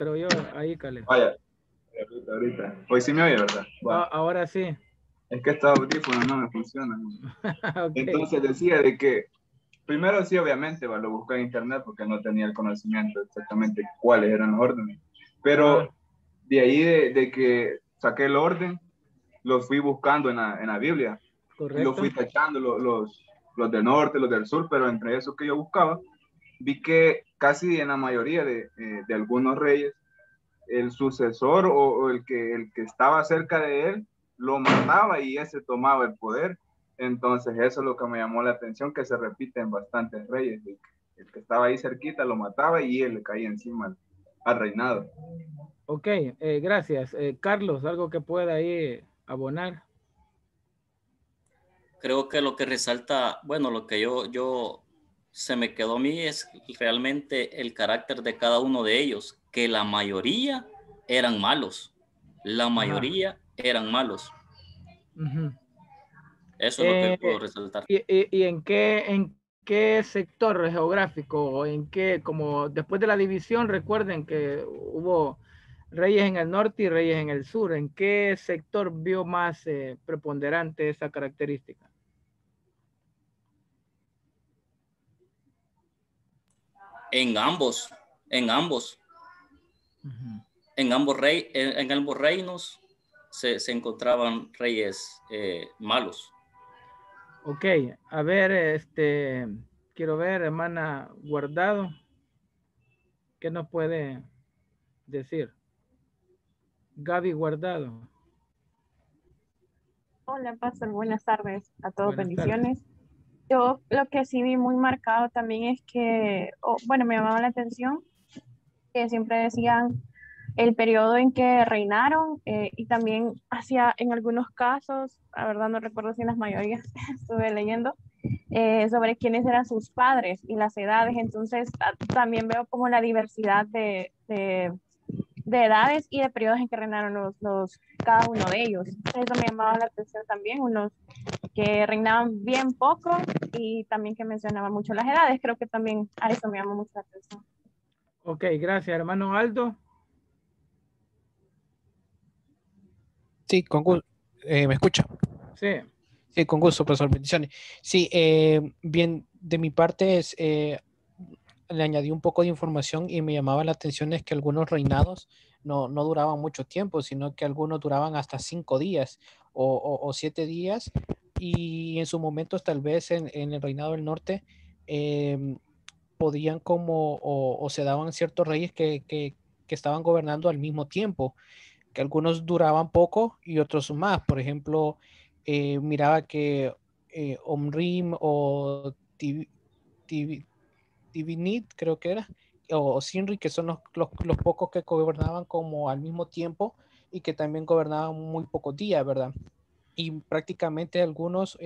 pero yo ahí, Caleb. Vaya, ahorita. Hoy sí me oye, ¿verdad? Va. Ahora sí. Es que estos audífonos no me funcionan. Ok. Entonces decía de que, primero sí, obviamente, va, lo busqué en internet porque no tenía el conocimiento exactamente cuáles eran los órdenes. Ajá, Pero de ahí de que saqué el orden, los fui buscando en la Biblia y los correcto. fui tachando, los del norte, los del sur, pero entre esos que yo buscaba, vi que casi en la mayoría de algunos reyes, el sucesor o el que estaba cerca de él lo mataba y ese tomaba el poder. Entonces eso es lo que me llamó la atención, que se repite en bastantes reyes. El que estaba ahí cerquita lo mataba y él le caía encima al reinado. Ok, gracias. Carlos, algo que pueda ahí abonar. Creo que lo que resalta, bueno, lo que yo se me quedó a mí es realmente el carácter de cada uno de ellos, que la mayoría eran malos. La Ajá. mayoría eran malos. Ujú. Eso es lo que Eh, puedo resaltar. y en qué sector geográfico o en qué, como después de la división, recuerden que hubo reyes en el norte y reyes en el sur, ¿en qué sector vio más preponderante esa característica? En ambos, en ambos, Ujú. en ambos reinos se encontraban reyes malos. Ok, a ver, quiero ver, hermana Guardado, ¿qué nos puede decir? Gaby Guardado, Hola, Pastor, buenas tardes a todos, buenas tardes. bendiciones. Yo lo que sí vi muy marcado también es que, bueno, me llamaba la atención que siempre decían el periodo en que reinaron y también hacia, en algunos casos, la verdad no recuerdo si en las mayorías estuve leyendo, sobre quiénes eran sus padres y las edades, entonces también veo como la diversidad de edades y de periodos en que reinaron cada uno de ellos. Eso me llamaba la atención también, unos que reinaban bien poco y también que mencionaban mucho las edades, creo que también a eso me llamó mucho la atención. Ok, gracias, hermano Aldo. Sí, con gusto. ¿Me escucha? Sí, Sí, con gusto, profesor. Bendiciones. Sí, bien, de mi parte le añadí un poco de información y me llamaba la atención es que algunos reinados no duraban mucho tiempo, sino que algunos duraban hasta 5 días o 7 días. Y en sus momentos, tal vez en el reinado del norte, podían como, o se daban ciertos reyes que estaban gobernando al mismo tiempo, que algunos duraban poco y otros más. Por ejemplo, miraba que Omrim o Divinit, creo que era, o Sinri, que son los pocos que gobernaban como al mismo tiempo y que también gobernaban muy pocos días, ¿verdad? Y prácticamente algunos,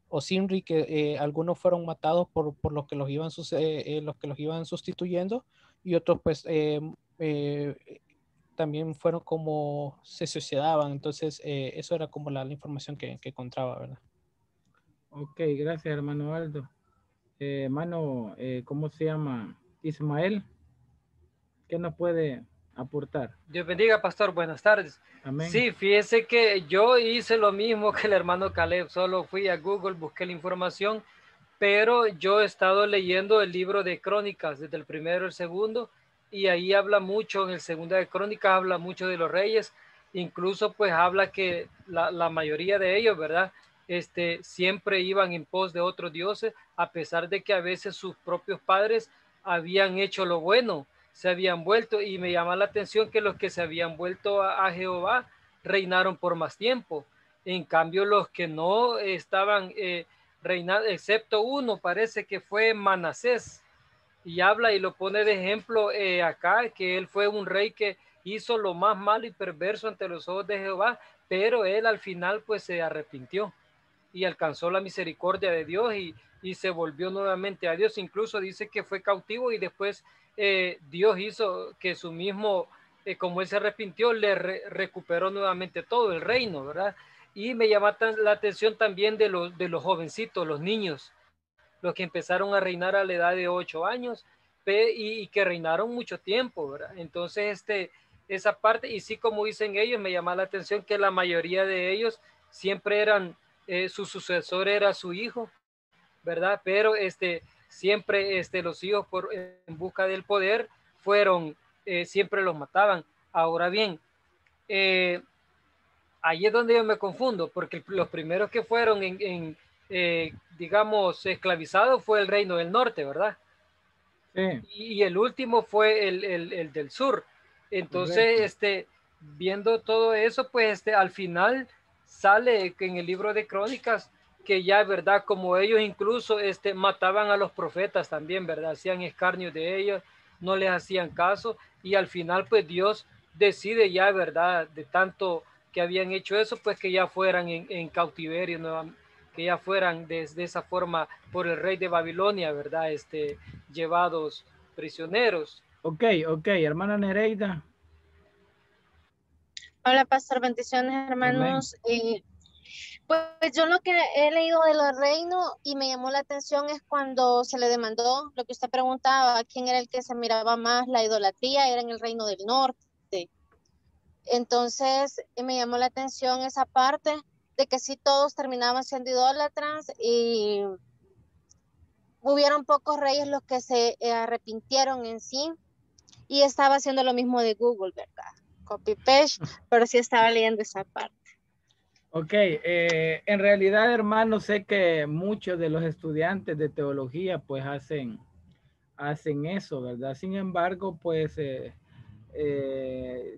o Sinri, que algunos fueron matados por los que los iban sustituyendo y otros pues también fueron como se suicidaban. Entonces, eso era como la información que encontraba, ¿verdad? ok, gracias, hermano Aldo. Hermano, ¿cómo se llama? Ismael, ¿qué nos puede aportar? Dios bendiga, pastor. Buenas tardes. Amén. Sí, fíjese que yo hice lo mismo que el hermano Caleb. Solo fui a Google, busqué la información, pero yo he estado leyendo el libro de Crónicas, desde el primero al segundo, y ahí habla mucho, en el segundo de Crónicas habla mucho de los reyes, incluso pues habla que la mayoría de ellos, ¿verdad? Siempre iban en pos de otros dioses, a pesar de que a veces sus propios padres habían hecho lo bueno, se habían vuelto, y me llama la atención que los que se habían vuelto a Jehová reinaron por más tiempo. En cambio, los que no estaban reinando, excepto uno, parece que fue Manasés, y habla y lo pone de ejemplo acá, que él fue un rey que hizo lo más malo y perverso ante los ojos de Jehová, pero él al final pues se arrepintió y alcanzó la misericordia de Dios y se volvió nuevamente a Dios. Incluso dice que fue cautivo y después Dios hizo que su mismo, como él se arrepintió, le recuperó nuevamente todo el reino, ¿verdad? Y me llama la atención también de los jovencitos, los niños, los que empezaron a reinar a la edad de 8 años y que reinaron mucho tiempo, ¿verdad? Entonces, esa parte, y sí, como dicen ellos, me llama la atención que la mayoría de ellos siempre eran, su sucesor era su hijo, ¿verdad? Pero siempre los hijos en busca del poder fueron, siempre los mataban. Ahora bien, ahí es donde yo me confundo, porque los primeros que fueron digamos, esclavizados fue el Reino del Norte, ¿verdad? Sí. Y el último fue el del sur. Entonces, viendo todo eso, pues al final sale que en el libro de Crónicas que ya, ¿verdad? Como ellos incluso mataban a los profetas también, ¿verdad? Hacían escarnio de ellos, no les hacían caso y al final pues Dios decide ya, ¿verdad? De tanto que habían hecho eso, pues que ya fueran en cautiverio nuevamente, que ya fueran de esa forma por el rey de Babilonia, ¿verdad? Llevados prisioneros. Ok, hermana Nereida. Hola, pastor, bendiciones, Amén. hermanos. Pues yo lo que he leído de los reinos y me llamó la atención es cuando se le demandó lo que usted preguntaba, quién era el que se miraba más la idolatría, era en el reino del norte. Entonces me llamó la atención esa parte de que sí todos terminaban siendo idólatras y hubieron pocos reyes los que se arrepintieron en sí y estaba haciendo lo mismo de Google, ¿verdad? Copy paste, pero sí estaba leyendo esa parte. Ok, en realidad, hermano, sé que muchos de los estudiantes de teología pues hacen eso, ¿verdad? Sin embargo, pues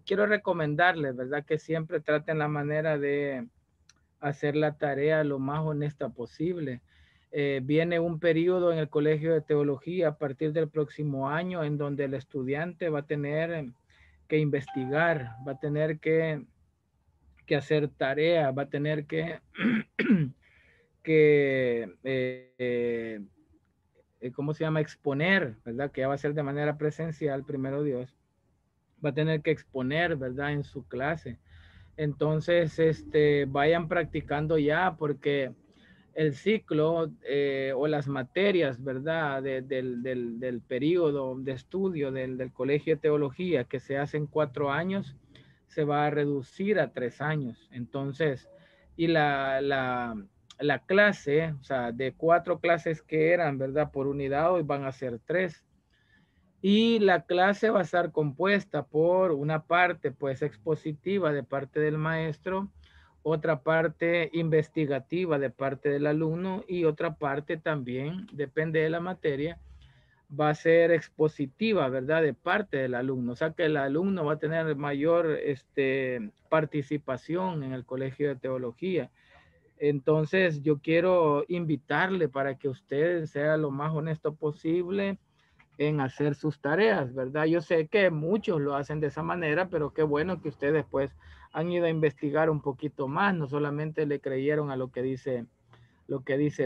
quiero recomendarles, ¿verdad? Que siempre traten la manera de hacer la tarea lo más honesta posible. Viene un periodo en el Colegio de Teología a partir del próximo año en donde el estudiante va a tener que investigar, va a tener que hacer tarea, va a tener que, que ¿cómo se llama? Exponer, ¿verdad? Que ya va a ser de manera presencial, primero Dios. Va a tener que exponer, ¿verdad? En su clase. Entonces, vayan practicando ya porque el ciclo o las materias, ¿verdad? Del periodo de estudio del Colegio de Teología que se hace en 4 años, se va a reducir a 3 años. Entonces, y la clase, o sea, de 4 clases que eran, ¿verdad? Por unidad, hoy van a ser 3. Y la clase va a estar compuesta por una parte, pues, expositiva de parte del maestro, otra parte investigativa de parte del alumno y otra parte también, depende de la materia, va a ser expositiva, ¿verdad? De parte del alumno. O sea que el alumno va a tener mayor participación en el Colegio de Teología. Entonces, yo quiero invitarle para que usted sea lo más honesto posible en hacer sus tareas, ¿verdad? Yo sé que muchos lo hacen de esa manera, pero qué bueno que ustedes pues han ido a investigar un poquito más, no solamente le creyeron a lo que dice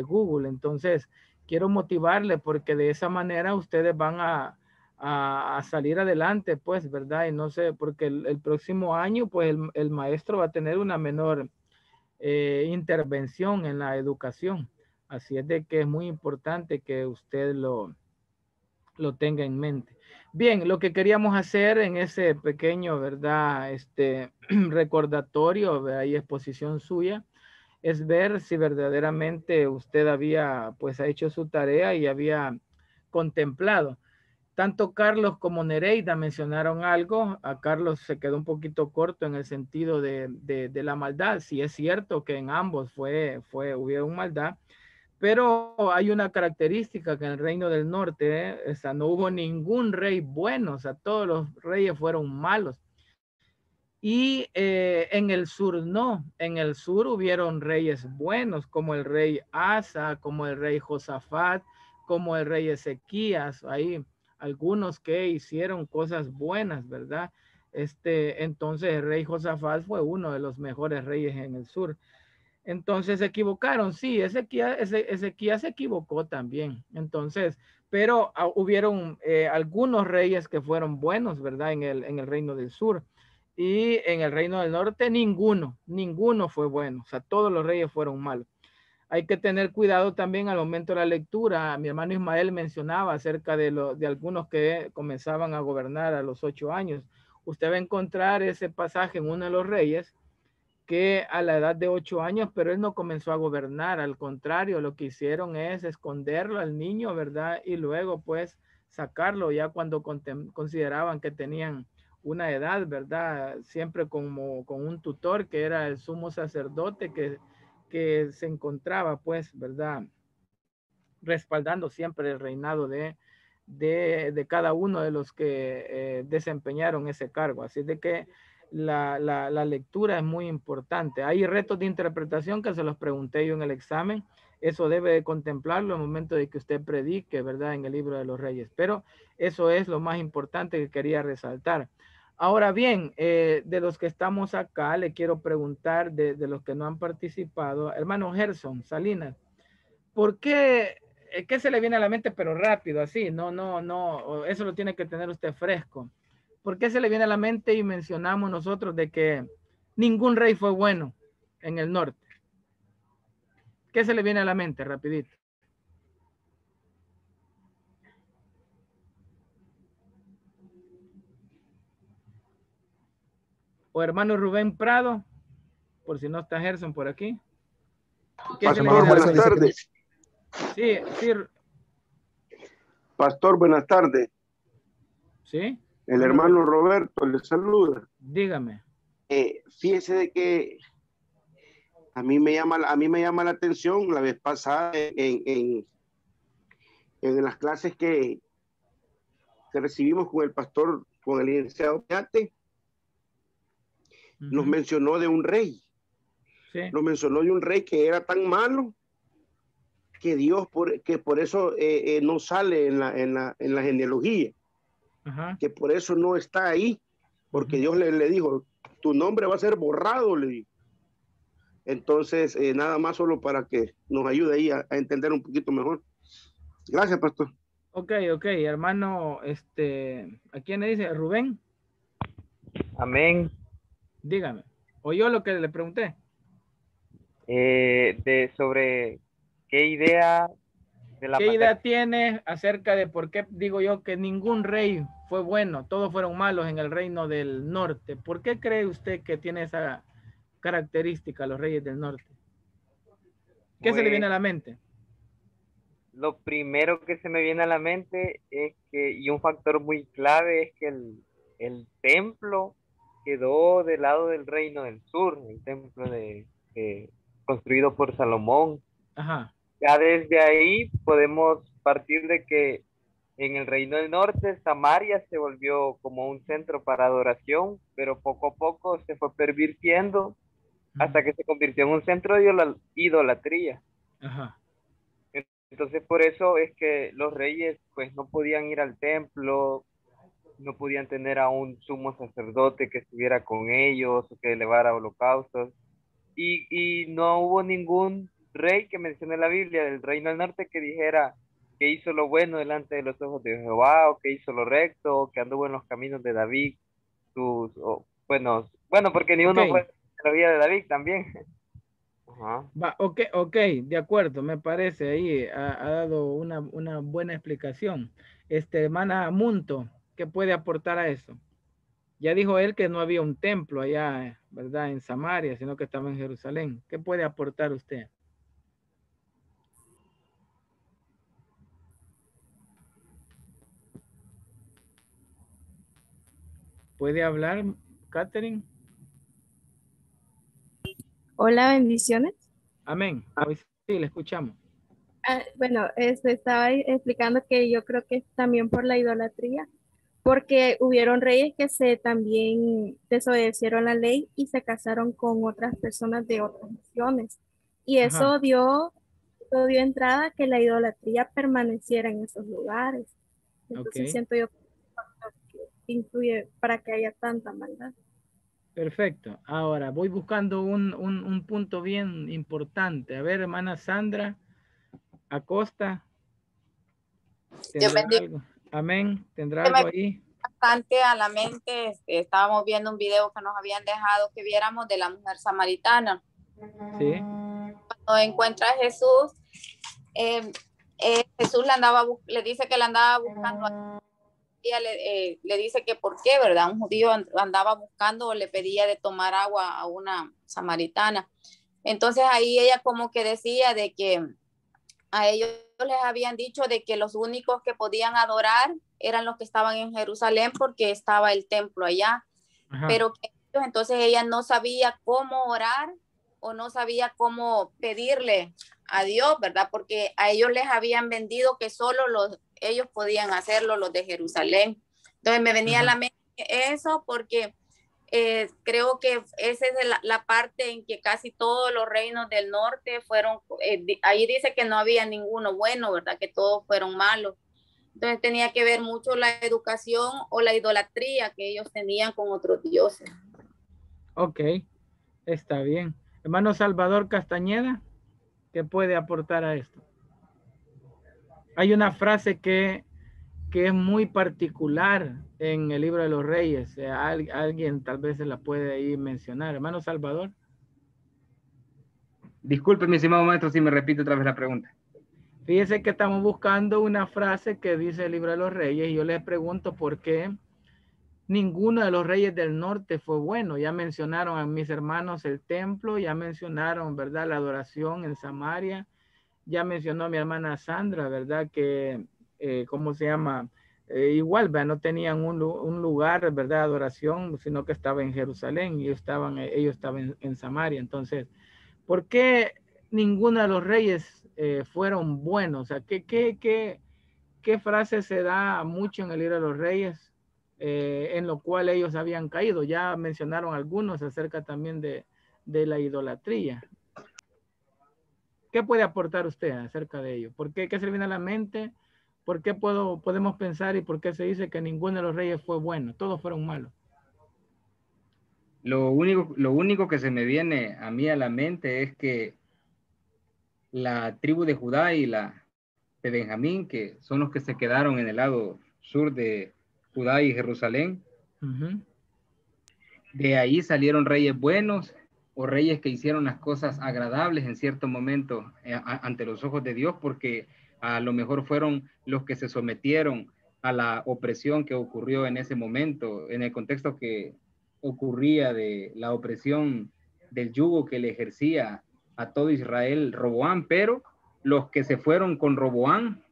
Google. Entonces, quiero motivarle porque de esa manera ustedes van a salir adelante, pues, ¿verdad? Y no sé, porque el próximo año, pues, el maestro va a tener una menor intervención en la educación. Así es de que es muy importante que usted lo tenga en mente. Bien, lo que queríamos hacer en ese pequeño, ¿verdad? Recordatorio, ¿verdad? Y exposición suya, es ver si verdaderamente usted había, pues, ha hecho su tarea y había contemplado. Tanto Carlos como Nereida mencionaron algo. A Carlos se quedó un poquito corto en el sentido de la maldad. Sí es cierto que en ambos hubieron maldad, pero hay una característica que en el reino del norte, o sea, no hubo ningún rey bueno, o sea, todos los reyes fueron malos. Y en el sur no, en el sur hubieron reyes buenos, como el rey Asa, como el rey Josafat, como el rey Ezequías, hay algunos que hicieron cosas buenas, ¿verdad? Entonces el rey Josafat fue uno de los mejores reyes en el sur. Entonces se equivocaron, sí, Ezequías se equivocó también. Entonces, pero hubieron algunos reyes que fueron buenos, ¿verdad? En el reino del sur. Y en el reino del norte ninguno fue bueno. O sea, todos los reyes fueron malos. hay que tener cuidado también al momento de la lectura. Mi hermano Ismael mencionaba acerca de algunos que comenzaban a gobernar a los 8 años. Usted va a encontrar ese pasaje en uno de los reyes que a la edad de 8 años, pero él no comenzó a gobernar. Al contrario, lo que hicieron es esconderlo al niño, ¿verdad? Y luego pues sacarlo ya cuando consideraban que tenían una edad, ¿verdad? Siempre como con un tutor que era el sumo sacerdote que se encontraba, pues, ¿verdad? Respaldando siempre el reinado de cada uno de los que desempeñaron ese cargo. Así de que la lectura es muy importante. Hay retos de interpretación que se los pregunté yo en el examen. Eso debe de contemplarlo en el momento de que usted predique, ¿verdad? En el libro de los Reyes. Pero eso es lo más importante que quería resaltar. Ahora bien, de los que estamos acá, le quiero preguntar de los que no han participado. Hermano Gerson Salinas, ¿por qué se le viene a la mente, pero rápido, así? No, eso lo tiene que tener usted fresco. ¿Por qué se le viene a la mente y mencionamos nosotros de que ningún rey fue bueno en el norte? ¿Qué se le viene a la mente, rapidito? O hermano Rubén Prado, por si no está Gerson por aquí. Pastor, buenas tardes. Sí. Pastor, buenas tardes. Sí. El hermano Roberto le saluda. Dígame. Fíjese de que a mí me llama la atención la vez pasada en las clases que recibimos con el pastor, con el licenciado Peate, nos mencionó de un rey. Sí. Nos mencionó de un rey que era tan malo que Dios, que por eso no sale en la genealogía. Ajá. Que por eso no está ahí, porque Dios le dijo, tu nombre va a ser borrado, le dijo. Entonces, nada más solo para que nos ayude ahí a entender un poquito mejor. Gracias, pastor. Ok, hermano, ¿a quién le dice? ¿Rubén? Amén. Dígame. ¿Oyó lo que le pregunté? Sobre qué idea de la ¿Qué idea tiene acerca de por qué digo yo que ningún rey fue bueno, todos fueron malos en el reino del norte? ¿Por qué cree usted que tiene esa característica los reyes del norte? ¿Qué se le viene a la mente? Lo primero que se me viene a la mente es que, y un factor muy clave, es que el templo quedó del lado del reino del sur, el templo construido por Salomón. Ajá. Ya desde ahí podemos partir de que en el reino del norte, Samaria se volvió como un centro para adoración, pero poco a poco se fue pervirtiendo hasta que se convirtió en un centro de idolatría. Ajá. Entonces por eso es que los reyes pues no podían ir al templo, no podían tener a un sumo sacerdote que estuviera con ellos o que elevara holocaustos. Y no hubo ningún rey que mencione la Biblia del reino del norte que dijera que hizo lo bueno delante de los ojos de Jehová, o que hizo lo recto, o que anduvo en los caminos de David. Bueno, porque ni uno fue en la vida de David también. Ajá. Va, ok, de acuerdo, me parece ahí, ha dado una buena explicación. Hermana Munto, ¿qué puede aportar a eso? Ya dijo él que no había un templo allá, ¿verdad? En Samaria, sino que estaba en Jerusalén. ¿Qué puede aportar usted? ¿Puede hablar, Catherine? Hola, bendiciones. Amén. Hoy sí, le escuchamos. Bueno, estaba explicando que yo creo que es también por la idolatría, porque hubieron reyes que también desobedecieron la ley y se casaron con otras personas de otras naciones. Y eso dio entrada a que la idolatría permaneciera en esos lugares. Entonces siento yo que influye para que haya tanta maldad. Perfecto. Ahora voy buscando un punto bien importante. A ver, hermana Sandra Acosta. ¿Tendrá algo? Amén. ¿Tendrá algo ahí? Bastante a la mente, estábamos viendo un video que nos habían dejado que viéramos de la mujer samaritana. Sí. encuentra a Jesús, Jesús le dice que la andaba buscando. Ella le dice que por qué, ¿verdad? Un judío andaba buscando o le pedía de tomar agua a una samaritana. Entonces ahí ella como que decía de que a ellos les habían dicho de que los únicos que podían adorar eran los que estaban en Jerusalén porque estaba el templo allá. Ajá. Pero que entonces ella no sabía cómo orar o no sabía cómo pedirle a Dios, ¿verdad? Porque a ellos les habían vendido que solo ellos podían hacerlo, los de Jerusalén. Entonces me venía a la mente eso porque creo que esa es la parte en que casi todos los reinos del norte fueron, ahí dice que no había ninguno bueno, ¿verdad? Que todos fueron malos. Entonces tenía que ver mucho la educación o la idolatría que ellos tenían con otros dioses. Ok, está bien. Hermano Salvador Castañeda, ¿qué puede aportar a esto? Hay una frase que es muy particular en el libro de los Reyes. Alguien tal vez se la puede ahí mencionar. Hermano Salvador. Disculpe, mi estimado maestro, si me repite otra vez la pregunta. Fíjese que estamos buscando una frase que dice el libro de los Reyes y yo les pregunto por qué ninguno de los reyes del norte fue bueno. Ya mencionaron a mis hermanos el templo, ya mencionaron, ¿verdad?, la adoración en Samaria. Ya mencionó mi hermana Sandra, ¿verdad?, que, ¿cómo se llama? Igual, ¿verdad? No tenían un lugar, ¿verdad?, de adoración, sino que estaba en Jerusalén y ellos estaban en Samaria. Entonces, ¿por qué ninguno de los reyes fueron buenos? O sea, ¿qué frase se da mucho en el libro de los Reyes en lo cual ellos habían caído? Ya mencionaron algunos acerca también de la idolatría. ¿Qué puede aportar usted acerca de ello? ¿Por qué? ¿Qué se le viene a la mente? ¿Por qué podemos pensar y por qué se dice que ninguno de los reyes fue bueno? Todos fueron malos. Lo único que se me viene a mí a la mente es que la tribu de Judá y la de Benjamín, que son los que se quedaron en el lado sur de Judá y Jerusalén, de ahí salieron reyes buenos o reyes que hicieron las cosas agradables en cierto momento ante los ojos de Dios, porque a lo mejor fueron los que se sometieron a la opresión que ocurrió en ese momento, en el contexto que ocurría de la opresión del yugo que le ejercía a todo Israel Roboam, pero los que se fueron con Jeroboam,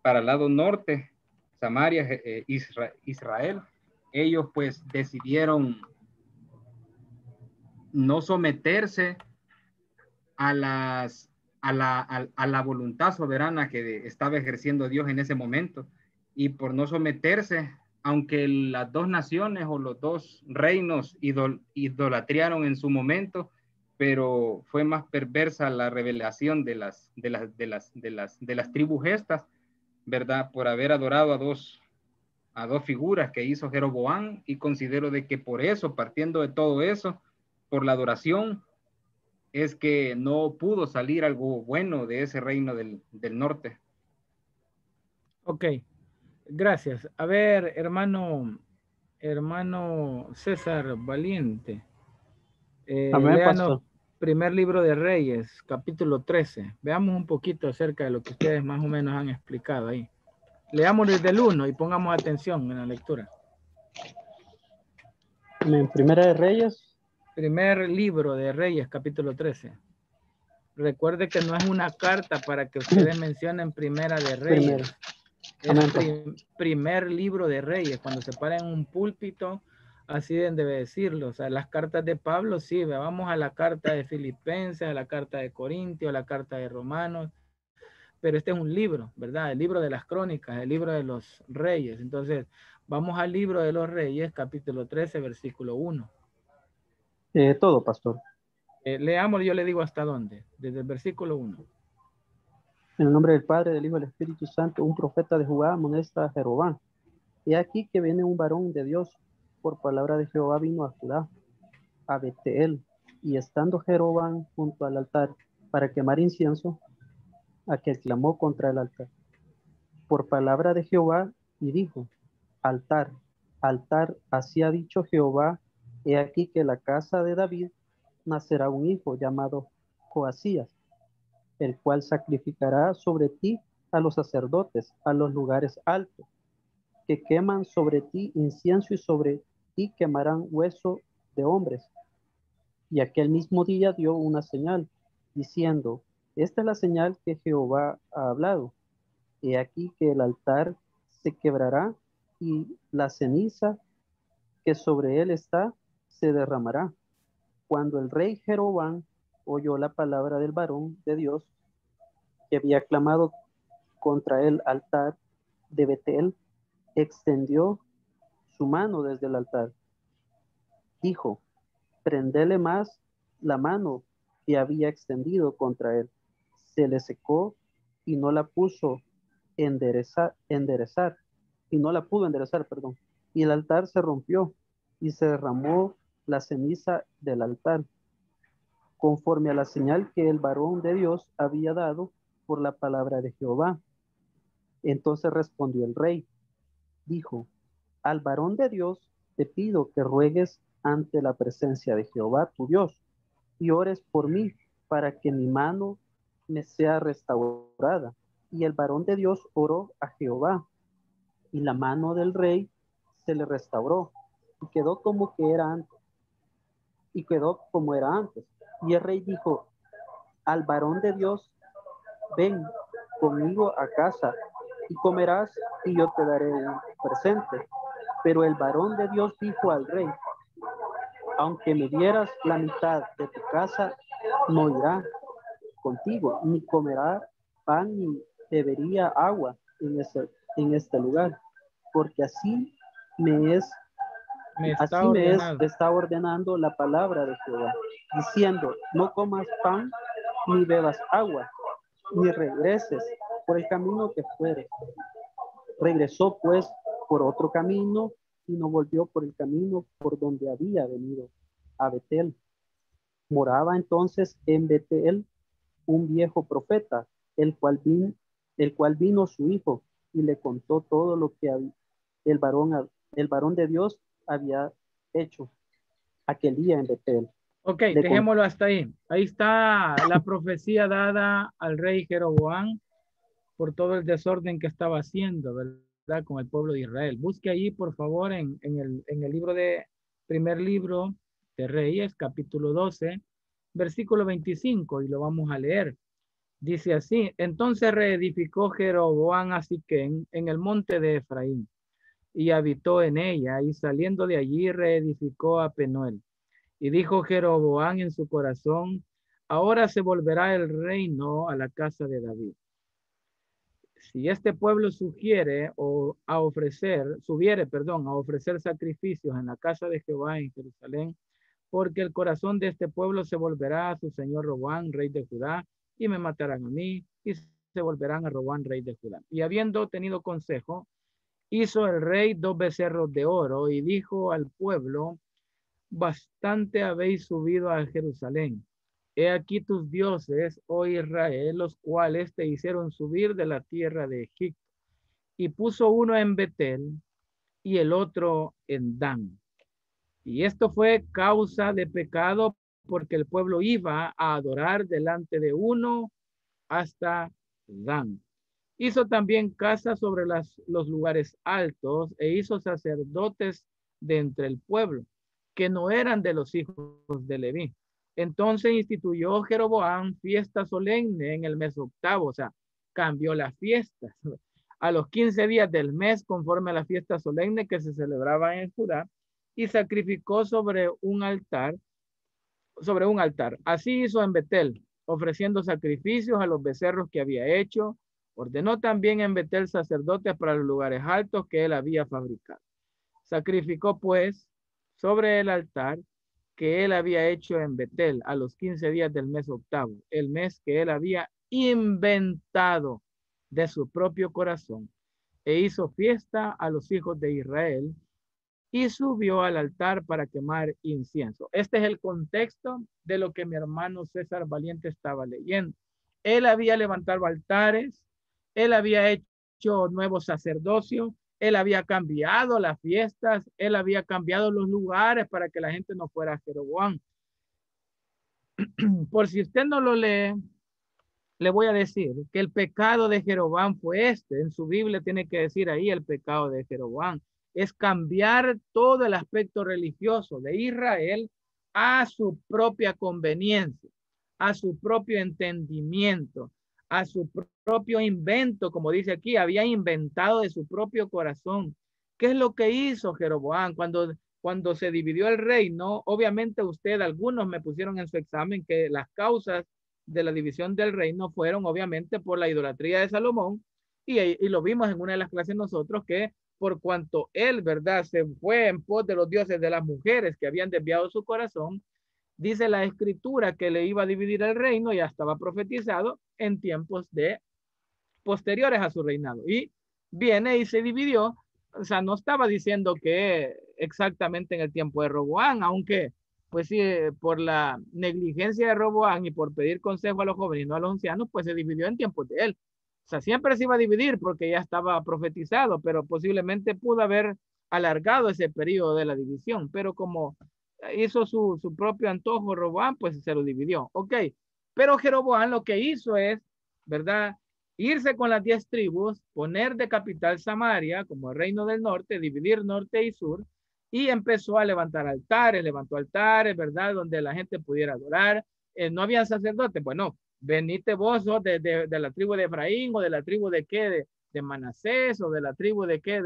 para el lado norte, Samaria, Israel, ellos pues decidieron no someterse a la voluntad soberana que estaba ejerciendo Dios en ese momento, y por no someterse, aunque las dos naciones o los dos reinos idolatriaron en su momento, pero fue más perversa la revelación de las tribus estas, ¿verdad? Por haber adorado a dos figuras que hizo Jeroboam, y considero de que por eso, partiendo de todo eso, por la adoración, es que no pudo salir algo bueno de ese reino del norte. Ok, gracias. A ver, hermano César Valiente. Léanos primer libro de Reyes, capítulo 13. Veamos un poquito acerca de lo que ustedes más o menos han explicado ahí. Leamos desde el 1 y pongamos atención en la lectura. En Primera de Reyes. Primer libro de Reyes, capítulo 13. Recuerde que no es una carta para que ustedes mencionen Primera de Reyes. Es primer libro de Reyes. Cuando se para en un púlpito, así debe decirlo. O sea, las cartas de Pablo, sí, vamos a la carta de Filipenses, a la carta de Corintios, a la carta de Romanos. Pero este es un libro, ¿verdad? El libro de las crónicas, el libro de los reyes. Entonces, vamos al libro de los reyes, capítulo 13, versículo 1. Todo, pastor. Leamos, yo le digo hasta dónde, desde el versículo 1. En el nombre del Padre, del Hijo y del Espíritu Santo, un profeta de Judá amonesta a Jeroboam. He aquí que viene un varón de Dios, por palabra de Jehová vino a Judá, a Betel, y estando Jeroboam junto al altar para quemar incienso, aquel clamó contra el altar, por palabra de Jehová, y dijo: altar, altar, así ha dicho Jehová, he aquí que la casa de David nacerá un hijo llamado Joasías, el cual sacrificará sobre ti a los sacerdotes, a los lugares altos, que queman sobre ti incienso y sobre ti quemarán hueso de hombres. Y aquel mismo día dio una señal, diciendo, esta es la señal que Jehová ha hablado. He aquí que el altar se quebrará y la ceniza que sobre él está se derramará. Cuando el rey Jeroboam oyó la palabra del varón de Dios que había clamado contra el altar de Betel, extendió su mano desde el altar. Dijo, prendele más la mano que había extendido contra él. Se le secó y no la puso enderezar, y no la pudo enderezar, perdón. Y el altar se rompió y se derramó la ceniza del altar, conforme a la señal que el varón de Dios había dado por la palabra de Jehová. Entonces respondió el rey, dijo, al varón de Dios te pido que ruegues ante la presencia de Jehová tu Dios y ores por mí para que mi mano me sea restaurada. Y el varón de Dios oró a Jehová y la mano del rey se le restauró y quedó como era antes. Y el rey dijo al varón de Dios, ven conmigo a casa y comerás y yo te daré un presente. Pero el varón de Dios dijo al rey, aunque me dieras la mitad de tu casa, no irá contigo, ni comerá pan ni bebería agua en este lugar, porque así me está ordenando la palabra de Jehová, diciendo, no comas pan ni bebas agua, ni regreses por el camino que fueres. Regresó pues por otro camino y no volvió por el camino por donde había venido a Betel. Moraba entonces en Betel un viejo profeta, el cual vino su hijo y le contó todo lo que el varón de Dios había hecho aquel día en Betel. Ok, dejémoslo hasta ahí. Ahí está la profecía dada al rey Jeroboam por todo el desorden que estaba haciendo, ¿verdad? Con el pueblo de Israel. Busque ahí, por favor, en el primer libro de Reyes, capítulo 12, versículo 25, y lo vamos a leer. Dice así, entonces reedificó Jeroboam a Siquén en el monte de Efraín, y habitó en ella, y saliendo de allí reedificó a Penuel. Y dijo Jeroboam en su corazón, ahora se volverá el reino a la casa de David. Si este pueblo subiere a ofrecer sacrificios en la casa de Jehová en Jerusalén, porque el corazón de este pueblo se volverá a su señor Roboam, rey de Judá, y me matarán a mí, y se volverán a Roboam, rey de Judá. Y habiendo tenido consejo, hizo el rey 2 becerros de oro, y dijo al pueblo, bastante habéis subido a Jerusalén. He aquí tus dioses, oh Israel, los cuales te hicieron subir de la tierra de Egipto. Y puso uno en Betel y el otro en Dan. Y esto fue causa de pecado porque el pueblo iba a adorar delante de uno hasta Dan. Hizo también casa sobre los lugares altos e hizo sacerdotes de entre el pueblo, que no eran de los hijos de Leví. Entonces instituyó Jeroboam fiesta solemne en el mes octavo, o sea, cambió las fiestas. A los 15 días del mes, conforme a la fiesta solemne que se celebraba en Judá, y sacrificó sobre un altar. Así hizo en Betel, ofreciendo sacrificios a los becerros que había hecho. Ordenó también en Betel sacerdotes para los lugares altos que él había fabricado. Sacrificó pues sobre el altar que él había hecho en Betel a los 15 días del mes octavo, el mes que él había inventado de su propio corazón, e hizo fiesta a los hijos de Israel y subió al altar para quemar incienso. Este es el contexto de lo que mi hermano César Valiente estaba leyendo. Él había levantado altares, él había hecho nuevos sacerdocios, él había cambiado las fiestas, él había cambiado los lugares para que la gente no fuera a Jeroboam. por si usted no lo lee, le voy a decir que el pecado de Jeroboam fue este. En su Biblia tiene que decir ahí el pecado de Jeroboam. Es cambiar todo el aspecto religioso de Israel a su propia conveniencia, a su propio entendimiento, a su propio invento, como dice aquí, había inventado de su propio corazón. ¿Qué es lo que hizo Jeroboam cuando se dividió el reino? Obviamente algunos me pusieron en su examen que las causas de la división del reino fueron obviamente por la idolatría de Salomón, y lo vimos en una de las clases nosotros, que por cuanto él, ¿verdad?, se fue en pos de los dioses de las mujeres que habían desviado su corazón, dice la escritura que le iba a dividir el reino, ya estaba profetizado en tiempos posteriores a su reinado, y viene y se dividió. O sea, no estaba diciendo que exactamente en el tiempo de Roboam, aunque pues sí, por la negligencia de Roboam y por pedir consejo a los jóvenes y no a los ancianos, pues se dividió en tiempos de él. O sea, siempre se iba a dividir porque ya estaba profetizado, pero posiblemente pudo haber alargado ese periodo de la división, pero como hizo su propio antojo Roboam, pues se lo dividió. Ok, pero Jeroboam lo que hizo es, ¿verdad?, irse con las 10 tribus, poner de capital Samaria como el reino del norte, dividir norte y sur, y empezó a levantar altares, levantó altares, ¿verdad?, donde la gente pudiera adorar. No había sacerdotes. Bueno, venite vos de la tribu de Efraín, o de la tribu de qué, de Manasés, o de la tribu de qué,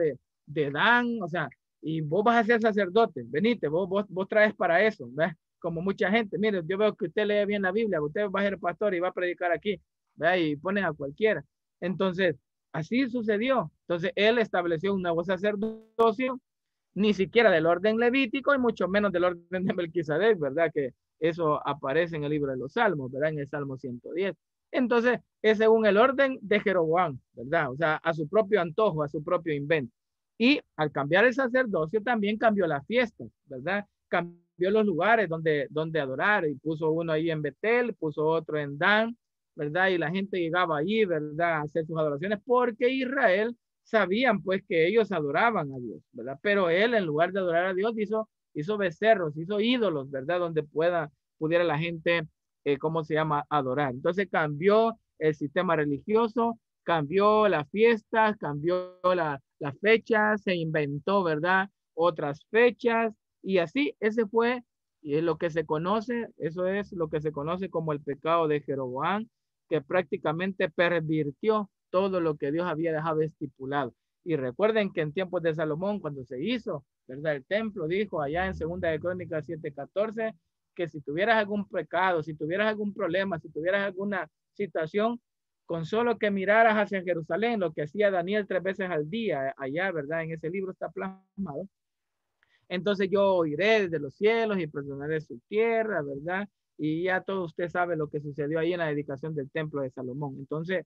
de Dan, o sea, y vos vas a ser sacerdote, venite, vos traes para eso, ¿ves? Como mucha gente, mire, yo veo que usted lee bien la Biblia, usted va a ser pastor y va a predicar aquí, ¿ves? Y ponen a cualquiera. Entonces, así sucedió. Entonces, él estableció un nuevo sacerdocio, ni siquiera del orden levítico y mucho menos del orden de Melquisedec, ¿verdad? Que eso aparece en el libro de los Salmos, ¿verdad? En el Salmo 110. Entonces, es según el orden de Jeroboam, ¿verdad? O sea, a su propio antojo, a su propio invento. Y al cambiar el sacerdocio también cambió las fiestas, ¿verdad? Cambió los lugares donde adorar, y puso uno ahí en Betel, puso otro en Dan, ¿verdad? Y la gente llegaba allí, ¿verdad?, a hacer sus adoraciones, porque Israel sabían pues que ellos adoraban a Dios, ¿verdad? Pero él, en lugar de adorar a Dios, hizo becerros, hizo ídolos, ¿verdad? Donde pudiera la gente, ¿cómo se llama?, adorar. Entonces cambió el sistema religioso, cambió las fiestas, cambió las fechas, se inventó, ¿verdad?, otras fechas, y así ese fue, y es lo que se conoce, eso es lo que se conoce como el pecado de Jeroboam, que prácticamente pervirtió todo lo que Dios había dejado estipulado. Y recuerden que en tiempos de Salomón, cuando se hizo, ¿verdad?, el templo, dijo allá en 2 de Crónicas 7:14, que si tuvieras algún pecado, si tuvieras algún problema, si tuvieras alguna situación, con solo que miraras hacia Jerusalén, lo que hacía Daniel 3 veces al día, allá, ¿verdad?, en ese libro está plasmado. Entonces yo oiré desde los cielos y perdonaré su tierra, ¿verdad? Y ya todo usted sabe lo que sucedió ahí en la dedicación del templo de Salomón. Entonces,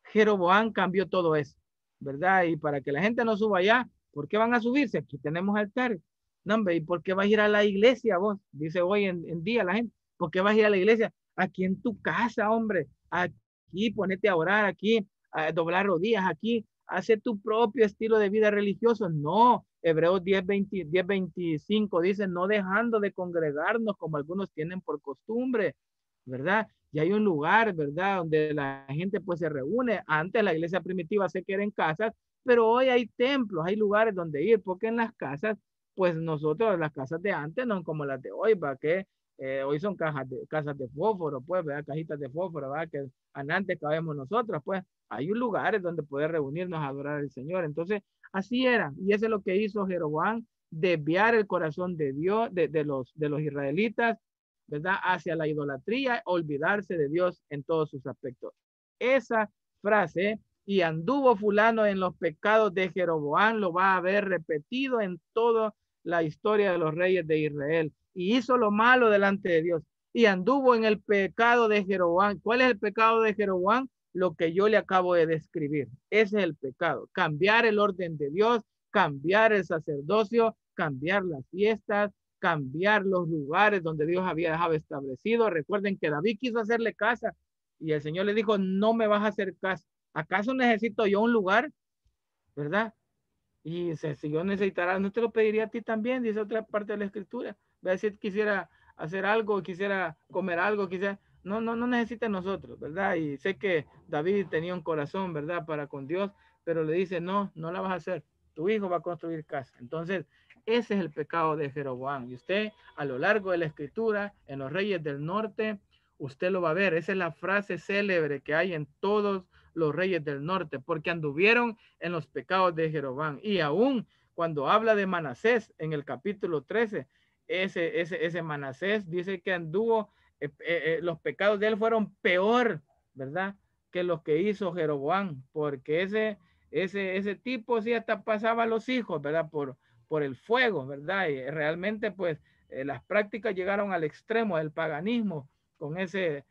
Jeroboam cambió todo eso, ¿verdad? Y para que la gente no suba allá, ¿por qué van a subirse? Aquí tenemos altares. No, hombre, ¿y por qué vas a ir a la iglesia vos? Dice hoy en día la gente, ¿por qué vas a ir a la iglesia? Aquí en tu casa, hombre. Aquí, ponete a orar, aquí, a doblar rodillas, aquí, hace tu propio estilo de vida religioso. No, Hebreos 10:25 dice, no dejando de congregarnos como algunos tienen por costumbre, ¿verdad? Y hay un lugar, ¿verdad?, donde la gente pues se reúne. Antes la iglesia primitiva sé que era en casas, pero hoy hay templos, hay lugares donde ir, porque en las casas, pues nosotros, las casas de antes no son como las de hoy, ¿va? Que hoy son casas de fósforo, pues, ¿verdad? Cajitas de fósforo, ¿verdad? Que antes cabemos nosotros, pues. Hay lugares donde poder reunirnos a adorar al Señor. Entonces, así era. Y eso es lo que hizo Jeroboam, desviar el corazón de Dios, de los israelitas, ¿verdad?, hacia la idolatría, olvidarse de Dios en todos sus aspectos. Esa frase, y anduvo fulano en los pecados de Jeroboam, lo va a ver repetido en toda la historia de los reyes de Israel. Y hizo lo malo delante de Dios. Y anduvo en el pecado de Jeroboam. ¿Cuál es el pecado de Jeroboam? Lo que yo le acabo de describir. Ese es el pecado. Cambiar el orden de Dios, cambiar el sacerdocio, cambiar las fiestas, cambiar los lugares donde Dios había dejado establecido. Recuerden que David quiso hacerle casa y el Señor le dijo, no me vas a hacer casa. ¿Acaso necesito yo un lugar? ¿Verdad? Y si yo necesitara, no te lo pediría a ti también, dice otra parte de la escritura. Voy a decir, quisiera hacer algo, quisiera comer algo, quisiera, no necesita nosotros, ¿verdad? Y sé que David tenía un corazón, ¿verdad? Para con Dios, pero le dice, no la vas a hacer. Tu hijo va a construir casa. Entonces, ese es el pecado de Jeroboam. Y usted, a lo largo de la escritura, en los reyes del norte, usted lo va a ver. Esa es la frase célebre que hay en todos los reyes del norte, porque anduvieron en los pecados de Jeroboam. Y aún cuando habla de Manasés en el capítulo 13, ese Manasés dice que anduvo, los pecados de él fueron peor, ¿verdad? Que los que hizo Jeroboam, porque ese tipo sí hasta pasaba a los hijos, ¿verdad? Por el fuego, ¿verdad? Y realmente pues las prácticas llegaron al extremo del paganismo con ese,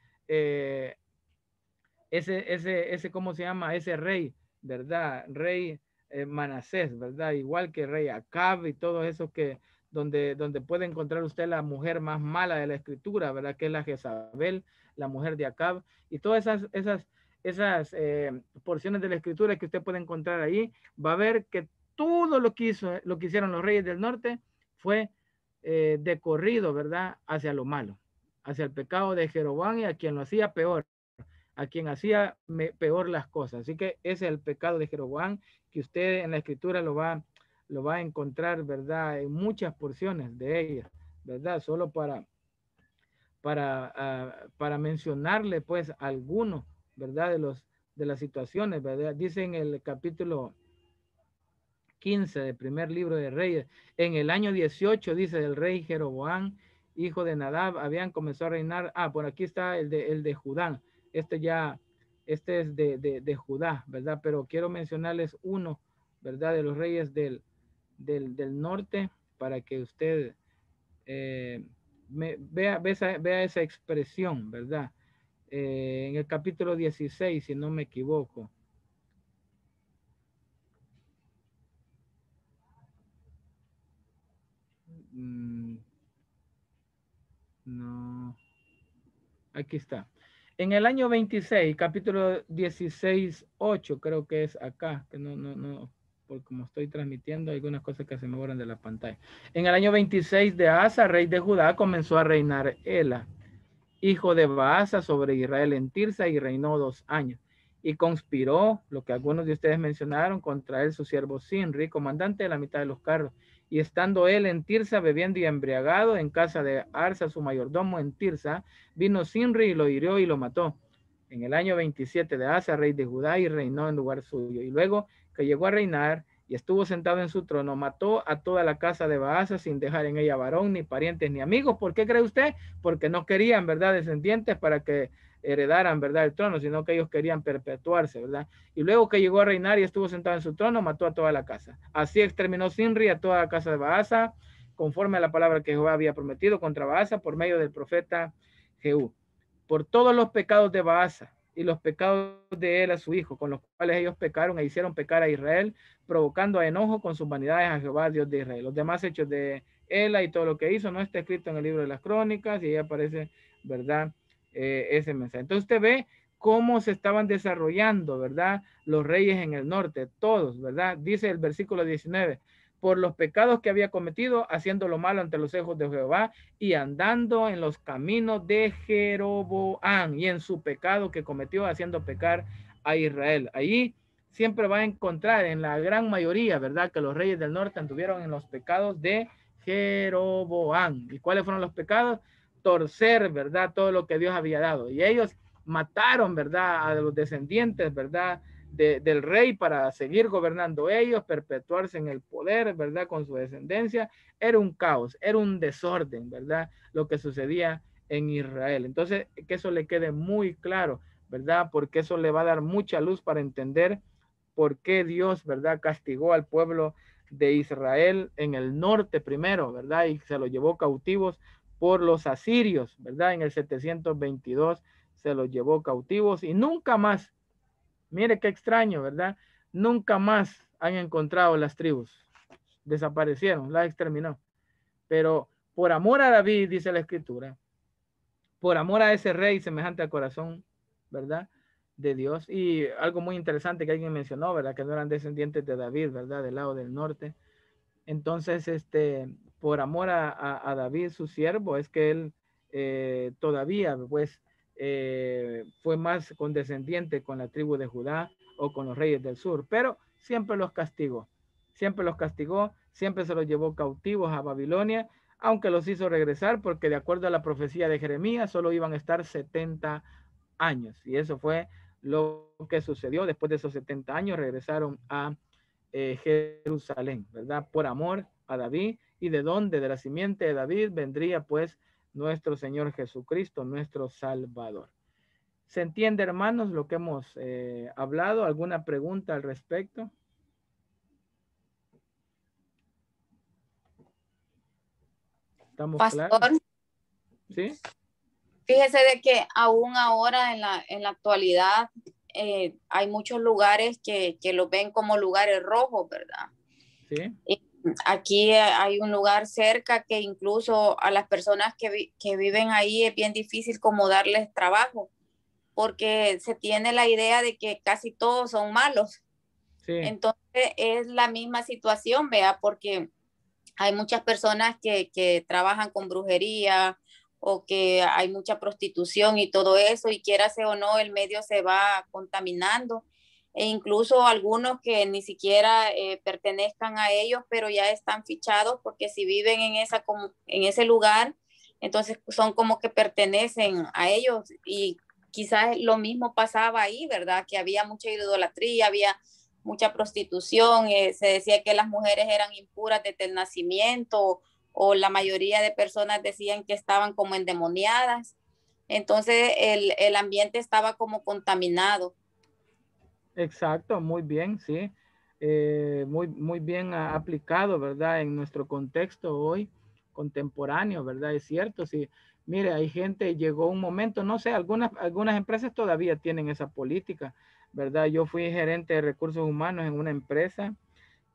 ¿cómo se llama? Ese rey, ¿verdad? Rey Manasés, ¿verdad? Igual que rey Acab y todo eso que donde puede encontrar usted la mujer más mala de la escritura, ¿verdad? Que es la Jezabel, la mujer de Acab, y todas esas porciones de la escritura que usted puede encontrar ahí, va a ver que todo lo que hicieron los reyes del norte fue de corrido, ¿verdad? Hacia lo malo, hacia el pecado de Jeroboam y a quien lo hacía peor, a quien hacía peor las cosas. Así que ese es el pecado de Jeroboam, que usted en la escritura lo va a encontrar, ¿verdad? En muchas porciones de ella, ¿verdad? Solo para mencionarle, pues, algunos, ¿verdad? De las situaciones, ¿verdad? Dice en el capítulo 15 del primer libro de Reyes, en el año 18, dice, del rey Jeroboam, hijo de Nadab, habían comenzado a reinar. Por aquí está el de Judá. Este es de Judá, ¿verdad? Pero quiero mencionarles uno, ¿verdad? De los reyes del norte, para que usted vea esa expresión, ¿verdad? En el capítulo 16, si no me equivoco. No, aquí está. En el año 26, capítulo 16, 8, creo que es acá, que no, porque como estoy transmitiendo, hay algunas cosas que se me borran de la pantalla. En el año 26 de Asa, rey de Judá, comenzó a reinar Ela, hijo de Baasa, sobre Israel en Tirsa, y reinó 2 años. Y conspiró, lo que algunos de ustedes mencionaron, contra él su siervo Sinri, comandante de la mitad de los carros. Y estando él en Tirsa, bebiendo y embriagado, en casa de Arsa, su mayordomo en Tirsa, vino Sinri y lo hirió y lo mató. En el año 27 de Asa, rey de Judá, y reinó en lugar suyo. Y luego que llegó a reinar y estuvo sentado en su trono, mató a toda la casa de Baasa sin dejar en ella varón, ni parientes, ni amigos. ¿Por qué cree usted? Porque no querían, ¿verdad?, descendientes para que heredaran, ¿verdad?, el trono, sino que ellos querían perpetuarse, ¿verdad? Y luego que llegó a reinar y estuvo sentado en su trono, mató a toda la casa. Así exterminó Sinri a toda la casa de Baasa, conforme a la palabra que Jehová había prometido contra Baasa por medio del profeta Jehú. Por todos los pecados de Baasa y los pecados de él a su hijo, con los cuales ellos pecaron e hicieron pecar a Israel, provocando a enojo con sus vanidades a Jehová, Dios de Israel. Los demás hechos de Ela y todo lo que hizo no está escrito en el libro de las crónicas, y ahí aparece, ¿verdad?, ese mensaje. Entonces usted ve cómo se estaban desarrollando, ¿verdad?, los reyes en el norte, todos, ¿verdad? Dice el versículo 19, por los pecados que había cometido, haciendo lo malo ante los ojos de Jehová y andando en los caminos de Jeroboam, y en su pecado que cometió, haciendo pecar a Israel. Allí siempre va a encontrar, en la gran mayoría, ¿verdad?, que los reyes del norte anduvieron en los pecados de Jeroboam. ¿Y cuáles fueron los pecados? Torcer, ¿verdad?, todo lo que Dios había dado. Y ellos mataron, ¿verdad?, a los descendientes, ¿verdad?, del rey para seguir gobernando ellos, perpetuarse en el poder, ¿verdad?, con su descendencia. Era un caos, era un desorden, ¿verdad?, lo que sucedía en Israel. Entonces, que eso le quede muy claro, ¿verdad?, porque eso le va a dar mucha luz para entender por qué Dios, ¿verdad?, castigó al pueblo de Israel en el norte primero, ¿verdad?, y se lo llevó cautivos por los asirios, ¿verdad?, en el 722 se los llevó cautivos y nunca más. Mire qué extraño, ¿verdad? Nunca más han encontrado las tribus. Desaparecieron, las exterminó. Pero por amor a David, dice la escritura, por amor a ese rey semejante al corazón, ¿verdad?, de Dios. Y algo muy interesante que alguien mencionó, ¿verdad?, que no eran descendientes de David, ¿verdad?, del lado del norte. Entonces, por amor a David, su siervo, es que él todavía pues fue más condescendiente con la tribu de Judá o con los reyes del sur, pero siempre los castigó, siempre se los llevó cautivos a Babilonia, aunque los hizo regresar porque de acuerdo a la profecía de Jeremías solo iban a estar 70 años, y eso fue lo que sucedió. Después de esos 70 años regresaron a Jerusalén, ¿verdad? Por amor a David, y de donde, de la simiente de David, vendría pues nuestro Señor Jesucristo, nuestro Salvador. ¿Se entiende, hermanos, lo que hemos hablado? ¿Alguna pregunta al respecto? ¿Estamos claros? Pastor, ¿Sí? fíjese de que aún ahora en la actualidad hay muchos lugares que lo ven como lugares rojos, ¿verdad? Sí. Y aquí hay un lugar cerca que incluso a las personas que viven ahí es bien difícil como darles trabajo, porque se tiene la idea de que casi todos son malos. Sí. Entonces es la misma situación, vea, porque hay muchas personas que trabajan con brujería o que hay mucha prostitución y todo eso, y quiérase o no, el medio se va contaminando, e incluso algunos que ni siquiera pertenezcan a ellos, pero ya están fichados porque si viven en ese lugar, entonces son como que pertenecen a ellos, y quizás lo mismo pasaba ahí, ¿verdad? Que había mucha idolatría, había mucha prostitución, se decía que las mujeres eran impuras desde el nacimiento, o la mayoría de personas decían que estaban como endemoniadas. Entonces el ambiente estaba como contaminado. Exacto, muy bien, sí. Muy bien aplicado, ¿verdad? En nuestro contexto hoy contemporáneo, ¿verdad? Es cierto, sí. Mire, hay gente, llegó un momento, no sé, algunas empresas todavía tienen esa política, ¿verdad? Yo fui gerente de recursos humanos en una empresa,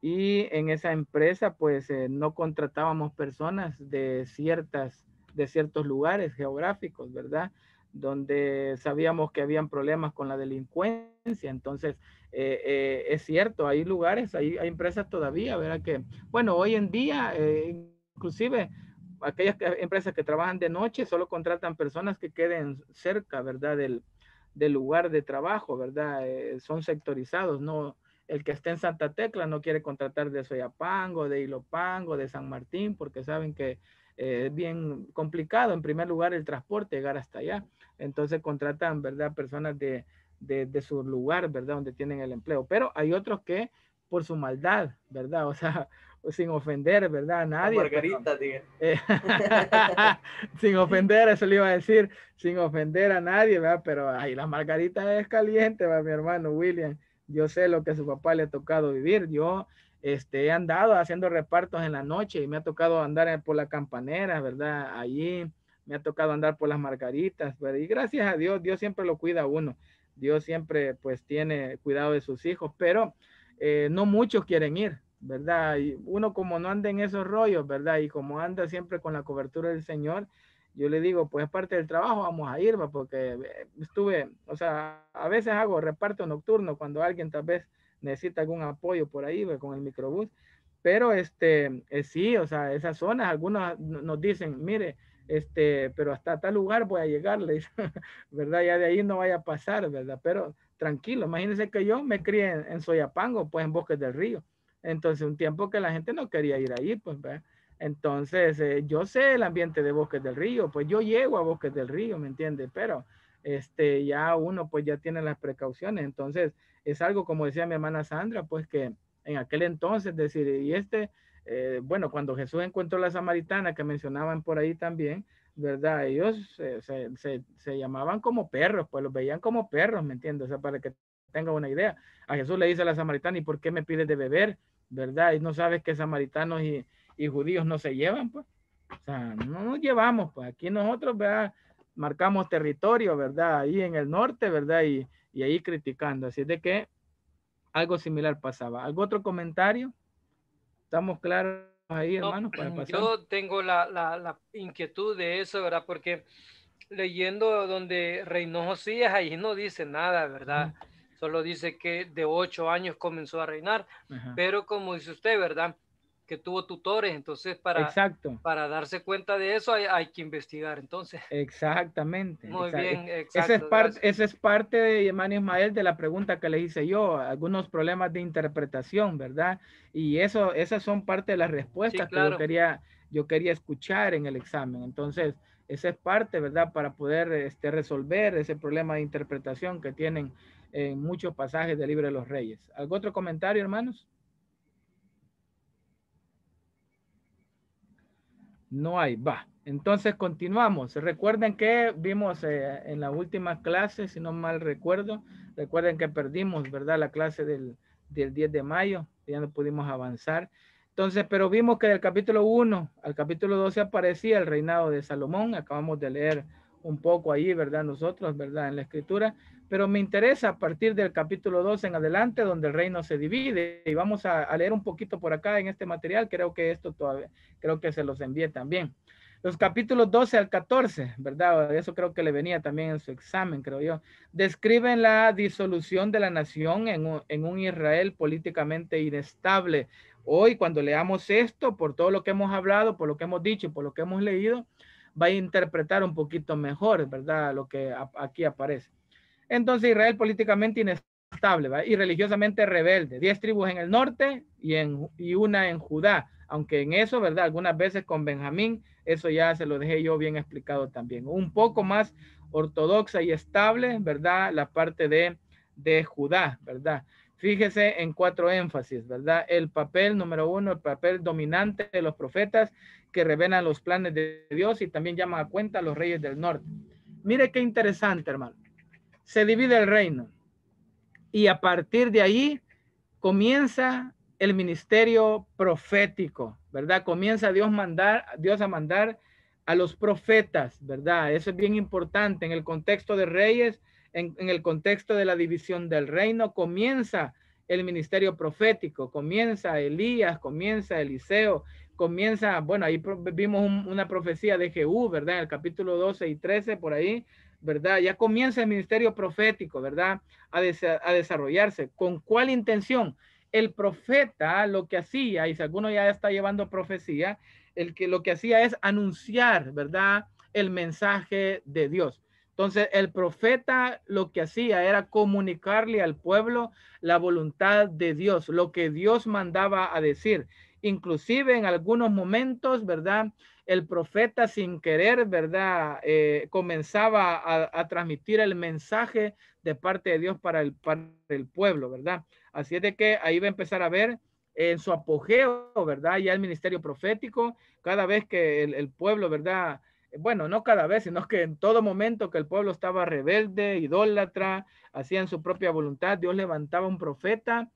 y en esa empresa pues no contratábamos personas de ciertos lugares geográficos, ¿verdad? Donde sabíamos que habían problemas con la delincuencia. Entonces, es cierto, hay lugares, hay empresas todavía, ¿verdad? Que, bueno, hoy en día, inclusive aquellas empresas que trabajan de noche solo contratan personas que queden cerca, ¿verdad? Del lugar de trabajo, ¿verdad? Son sectorizados, no. El que esté en Santa Tecla no quiere contratar de Soyapango, de Ilopango, de San Martín, porque saben que es bien complicado, en primer lugar, el transporte, llegar hasta allá. Entonces contratan, ¿verdad? Personas de su lugar, ¿verdad? Donde tienen el empleo. Pero hay otros que por su maldad, ¿verdad? O sea, sin ofender, ¿verdad? A nadie. Margarita, pero, sin ofender, eso le iba a decir, sin ofender a nadie, ¿verdad? Pero ay, la margarita es caliente, ¿verdad? Mi hermano William. Yo sé lo que a su papá le ha tocado vivir. Yo he andado haciendo repartos en la noche y me ha tocado andar por la Campanera, ¿verdad? Allí me ha tocado andar por las Margaritas, ¿verdad? Y gracias a Dios, Dios siempre lo cuida a uno. Dios siempre pues tiene cuidado de sus hijos, pero no muchos quieren ir, ¿verdad? Y uno como no anda en esos rollos, ¿verdad? Y como anda siempre con la cobertura del Señor, yo le digo, pues es parte del trabajo, vamos a ir, ¿va? Porque o sea, a veces hago reparto nocturno cuando alguien tal vez necesita algún apoyo por ahí, ¿va? Con el microbús. Pero sí, o sea, esas zonas, algunos nos dicen, mire, pero hasta tal lugar voy a llegar, ¿verdad? Ya de ahí no vaya a pasar, ¿verdad? Pero tranquilo, imagínense que yo me crié en Soyapango, pues en Bosques del Río. Entonces, un tiempo que la gente no quería ir ahí, pues, ¿verdad? Entonces, yo sé el ambiente de Bosques del Río, pues yo llego a Bosques del Río, ¿me entiendes? Pero ya uno pues ya tiene las precauciones. Entonces, es algo como decía mi hermana Sandra, pues que en aquel entonces decir, y bueno, cuando Jesús encontró la samaritana que mencionaban por ahí también, ¿verdad? Ellos se llamaban como perros, pues los veían como perros, ¿me entiendes? O sea, para que tenga una idea. A Jesús le dice a la samaritana, ¿y por qué me pides de beber? ¿Verdad? Y no sabes que samaritanos y judíos no se llevan, pues. O sea, no nos llevamos, pues aquí nosotros, ¿verdad? Marcamos territorio, ¿verdad? Ahí en el norte, ¿verdad? Y ahí criticando. Así de que algo similar pasaba. ¿Algún otro comentario? ¿Estamos claros ahí, hermanos, para pasar? Yo tengo la inquietud de eso, ¿verdad? Porque leyendo donde reinó Josías, ahí no dice nada, ¿verdad? Solo dice que de 8 años comenzó a reinar. Pero como dice usted, ¿verdad? que tuvo tutores, entonces Exacto. para darse cuenta de eso hay que investigar, entonces. Exactamente. Muy bien, Esa exacto. esa es parte, de hermano Ismael, de la pregunta que le hice yo, algunos problemas de interpretación, ¿verdad? Y esas son parte de las respuestas Sí, claro. que yo quería escuchar en el examen. Entonces, esa es parte, ¿verdad? Para poder resolver ese problema de interpretación que tienen en muchos pasajes del Libro de los Reyes. ¿Algún otro comentario, hermanos? No hay, va. Entonces continuamos. Recuerden que vimos en la última clase, si no mal recuerdo, recuerden que perdimos, ¿verdad? La clase del 10 de mayo, ya no pudimos avanzar. Entonces, pero vimos que del capítulo 1 al capítulo 12 aparecía el reinado de Salomón. Acabamos de leer un poco ahí, ¿verdad? Nosotros, ¿verdad? En la escritura. Pero me interesa a partir del capítulo 12 en adelante, donde el reino se divide. Y vamos a leer un poquito por acá en este material. Creo que esto todavía, creo que se los envié también. Los capítulos 12 al 14, ¿verdad? Eso creo que le venía también en su examen, creo yo. Describen la disolución de la nación en un Israel políticamente inestable. Hoy, cuando leamos esto, por todo lo que hemos hablado, por lo que hemos dicho, por lo que hemos leído, va a interpretar un poquito mejor, ¿verdad? Lo que aquí aparece. Entonces, Israel políticamente inestable, ¿verdad? Y religiosamente rebelde. 10 tribus en el norte y una en Judá. Aunque en eso, ¿verdad? Algunas veces con Benjamín, eso ya se lo dejé yo bien explicado también. Un poco más ortodoxa y estable, ¿verdad? La parte de Judá, ¿verdad? Fíjese en 4 énfasis, ¿verdad? El papel número 1, el papel dominante de los profetas que revelan los planes de Dios y también llaman a cuenta a los reyes del norte. Mire qué interesante, hermano. Se divide el reino y a partir de ahí comienza el ministerio profético, ¿verdad? Comienza Dios a mandar a los profetas, ¿verdad? Eso es bien importante en el contexto de reyes, en el contexto de la división del reino, comienza el ministerio profético, comienza Elías, comienza Eliseo, comienza, bueno, ahí vimos una profecía de Jehú, ¿verdad? En el capítulo 12 y 13, por ahí, ¿verdad? Ya comienza el ministerio profético, ¿verdad? A desarrollarse. ¿Con cuál intención? El profeta lo que hacía, y si alguno ya está llevando profecía, lo que hacía es anunciar, ¿verdad? El mensaje de Dios. Entonces, el profeta lo que hacía era comunicarle al pueblo la voluntad de Dios, lo que Dios mandaba a decir. Inclusive en algunos momentos, ¿verdad? El profeta sin querer, ¿verdad? Comenzaba a transmitir el mensaje de parte de Dios para el pueblo, ¿verdad? Así es de que ahí va a empezar a ver en su apogeo, ¿verdad? Ya el ministerio profético, cada vez que el pueblo, ¿verdad? Bueno, no cada vez, sino que en todo momento que el pueblo estaba rebelde, idólatra, hacían su propia voluntad, Dios levantaba un profeta,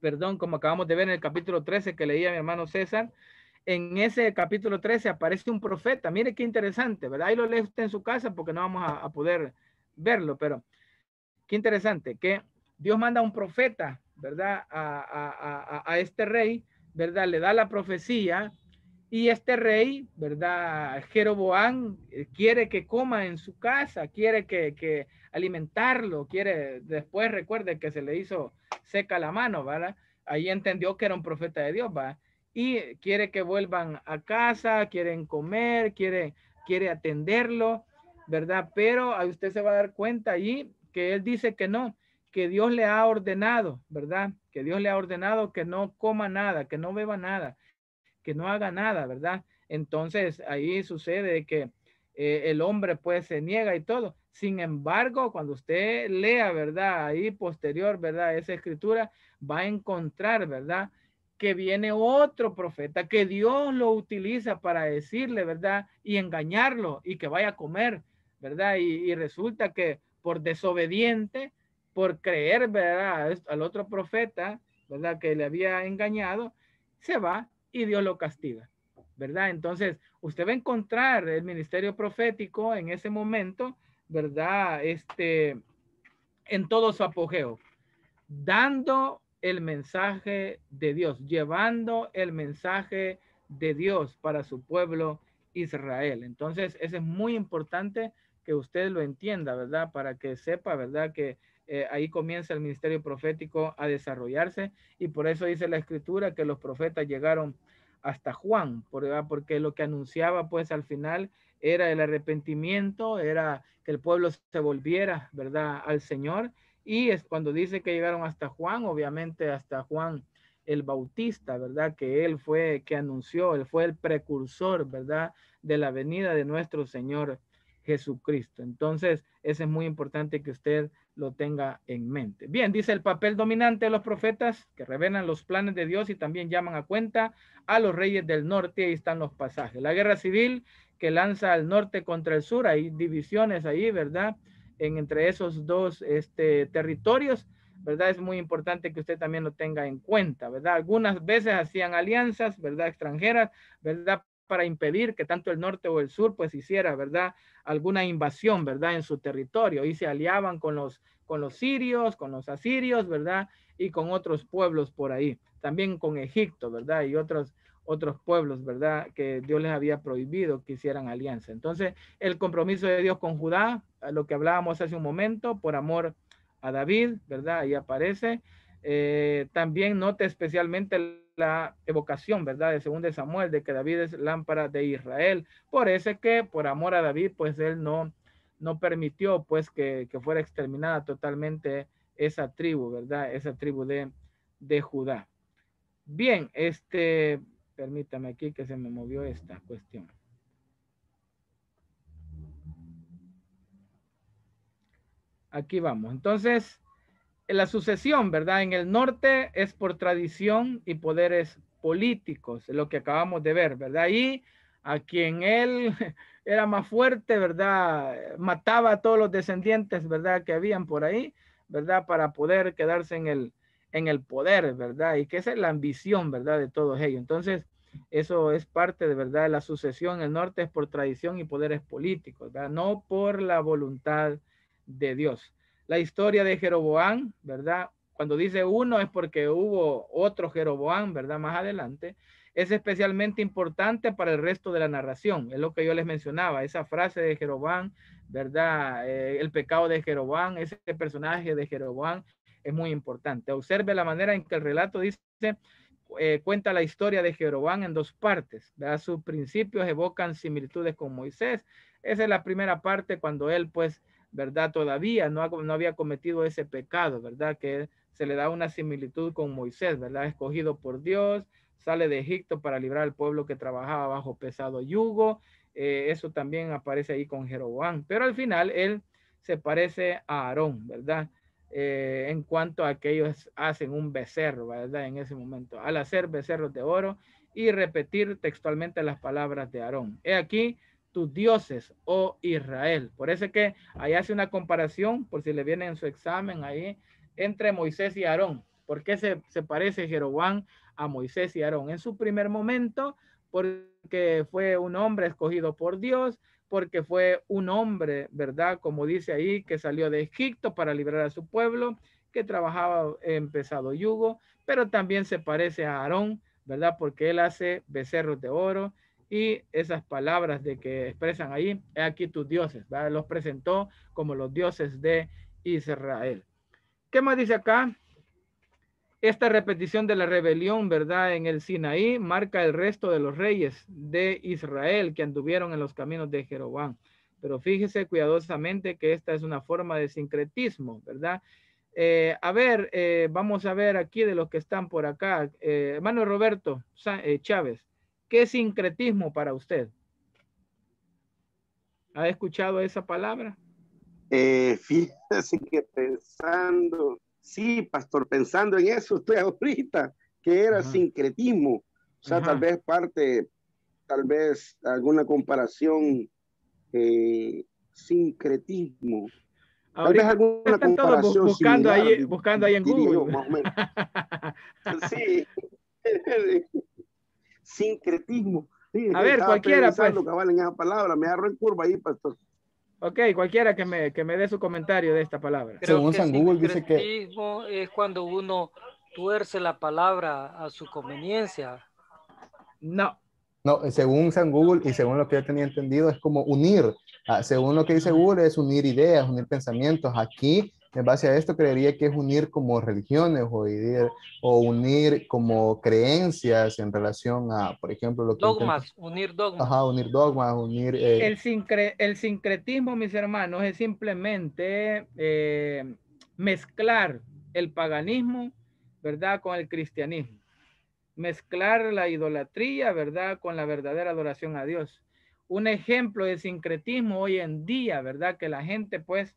perdón, como acabamos de ver en el capítulo 13 que leía mi hermano César. En ese capítulo 13 aparece un profeta. Mire qué interesante, ¿verdad? Ahí lo lee usted en su casa porque no vamos a poder verlo, pero qué interesante que Dios manda a un profeta, ¿verdad? A este rey, ¿verdad? Le da la profecía y este rey, ¿verdad? Jeroboam quiere que coma en su casa, quiere que alimentarlo, quiere, después recuerde que se le hizo seca la mano, ¿verdad? Ahí entendió que era un profeta de Dios, ¿verdad? Y quiere que vuelvan a casa, quieren comer, quiere atenderlo, ¿verdad? Pero ahí usted se va a dar cuenta allí que él dice que no, que Dios le ha ordenado, ¿verdad? Que Dios le ha ordenado que no coma nada, que no beba nada, que no haga nada, ¿verdad? Entonces ahí sucede que el hombre pues se niega y todo. Sin embargo, cuando usted lea, ¿verdad? Ahí posterior, ¿verdad? Esa escritura va a encontrar, ¿verdad? Que viene otro profeta, que Dios lo utiliza para decirle, ¿verdad? Y engañarlo y que vaya a comer, ¿verdad? Y resulta que por desobediente, por creer, ¿verdad? Al otro profeta, ¿verdad? Que le había engañado, se va y Dios lo castiga, ¿verdad? Entonces, usted va a encontrar el ministerio profético en ese momento, ¿verdad? En todo su apogeo, dando el mensaje de Dios, llevando el mensaje de Dios para su pueblo Israel. Entonces, eso es muy importante que usted lo entienda, ¿verdad? Para que sepa, ¿verdad? Que ahí comienza el ministerio profético a desarrollarse, y por eso dice la escritura que los profetas llegaron hasta Juan, porque lo que anunciaba pues al final era el arrepentimiento, era que el pueblo se volviera, ¿verdad?, al Señor. Y es cuando dice que llegaron hasta Juan, obviamente hasta Juan el Bautista, ¿verdad? Que él fue, que anunció, él fue el precursor, ¿verdad?, de la venida de nuestro Señor Jesucristo. Entonces, eso es muy importante que usted lo tenga en mente. Bien, dice el papel dominante de los profetas que revelan los planes de Dios y también llaman a cuenta a los reyes del norte. Ahí están los pasajes. La guerra civil que lanza al norte contra el sur, hay divisiones ahí, ¿verdad?, entre esos dos territorios, ¿verdad? Es muy importante que usted también lo tenga en cuenta, ¿verdad? Algunas veces hacían alianzas, ¿verdad?, extranjeras, ¿verdad?, para impedir que tanto el norte o el sur pues hiciera, ¿verdad?, alguna invasión, ¿verdad?, en su territorio, y se aliaban con los sirios, con los asirios, ¿verdad?, y con otros pueblos por ahí, también con Egipto, ¿verdad?, y otros pueblos, ¿verdad?, que Dios les había prohibido que hicieran alianza. Entonces, el compromiso de Dios con Judá, a lo que hablábamos hace un momento, por amor a David, ¿verdad?, ahí aparece. También note especialmente la evocación, ¿verdad?, de 2 Samuel, de que David es lámpara de Israel. Por eso es que, por amor a David, pues él no permitió, pues, que fuera exterminada totalmente esa tribu, ¿verdad?, esa tribu de Judá. Bien, permítame aquí que se me movió esta cuestión. Aquí vamos. Entonces, la sucesión, ¿verdad?, en el norte es por tradición y poderes políticos, lo que acabamos de ver, ¿verdad? Y a quien él era más fuerte, ¿verdad?, mataba a todos los descendientes, ¿verdad?, que habían por ahí, ¿verdad?, para poder quedarse en el poder, ¿verdad? Y que esa es la ambición, ¿verdad?, de todos ellos. Entonces, eso es parte de verdad de la sucesión en el norte, es por tradición y poderes políticos, ¿verdad?, no por la voluntad de Dios. La historia de Jeroboam, ¿verdad?, cuando dice uno es porque hubo otro Jeroboam, ¿verdad?, más adelante, es especialmente importante para el resto de la narración. Es lo que yo les mencionaba, esa frase de Jeroboam, ¿verdad?, el pecado de Jeroboam, ese personaje de Jeroboam es muy importante. Observe la manera en que el relato dice, cuenta la historia de Jeroboam en 2 partes, ¿verdad? Sus principios evocan similitudes con Moisés. Esa es la primera parte cuando él, pues, ¿verdad?, todavía no había cometido ese pecado, ¿verdad?, que se le da una similitud con Moisés, ¿verdad?, escogido por Dios, sale de Egipto para librar al pueblo que trabajaba bajo pesado yugo. Eso también aparece ahí con Jeroboam, pero al final él se parece a Aarón, ¿verdad?, en cuanto a que ellos hacen un becerro, ¿verdad?, en ese momento, al hacer becerros de oro y repetir textualmente las palabras de Aarón. He aquí tus dioses, oh Israel. Por eso es que ahí hace una comparación, por si le viene en su examen ahí, entre Moisés y Aarón. ¿Por qué se parece Jeroboam a Moisés y Aarón? En su primer momento, porque fue un hombre escogido por Dios, porque fue un hombre, ¿verdad?, como dice ahí, que salió de Egipto para librar a su pueblo, que trabajaba en pesado yugo, pero también se parece a Aarón, ¿verdad?, porque él hace becerros de oro, y esas palabras de que expresan ahí, he aquí tus dioses, ¿verdad?, los presentó como los dioses de Israel. ¿Qué más dice acá? Esta repetición de la rebelión, ¿verdad?, en el Sinaí marca el resto de los reyes de Israel que anduvieron en los caminos de Jeroboam. Pero fíjese cuidadosamente que esta es una forma de sincretismo, ¿verdad? Vamos a ver aquí de los que están por acá. Hermano Roberto Chávez, ¿qué es sincretismo para usted? ¿Ha escuchado esa palabra? Fíjese que pensando, sí, pastor, pensando en eso estoy ahorita, que era sincretismo, o sea, tal vez alguna comparación, sincretismo. Tal vez alguna están comparación todos buscando similar, ahí en Google. Yo, más o menos. Sí, sincretismo. Sí, a ver, estaba cualquiera, pensando, pues. cabal, en esa palabra, me agarró en curva ahí, pastor. Ok, cualquiera que me dé su comentario de esta palabra. Creo según que San Google dice que es cuando uno tuerce la palabra a su conveniencia. No, según San Google y según lo que yo tenía entendido es como unir. Según lo que dice Google es unir ideas, unir pensamientos. Aquí En base a esto, creería que es unir como religiones o unir como creencias en relación a, por ejemplo, lo que intenta. Dogmas, unir dogmas. Ajá, unir dogmas, unir... El sincretismo, mis hermanos, es simplemente mezclar el paganismo, ¿verdad?, con el cristianismo. Mezclar la idolatría, ¿verdad?, con la verdadera adoración a Dios. Un ejemplo de sincretismo hoy en día, ¿verdad?, que la gente pues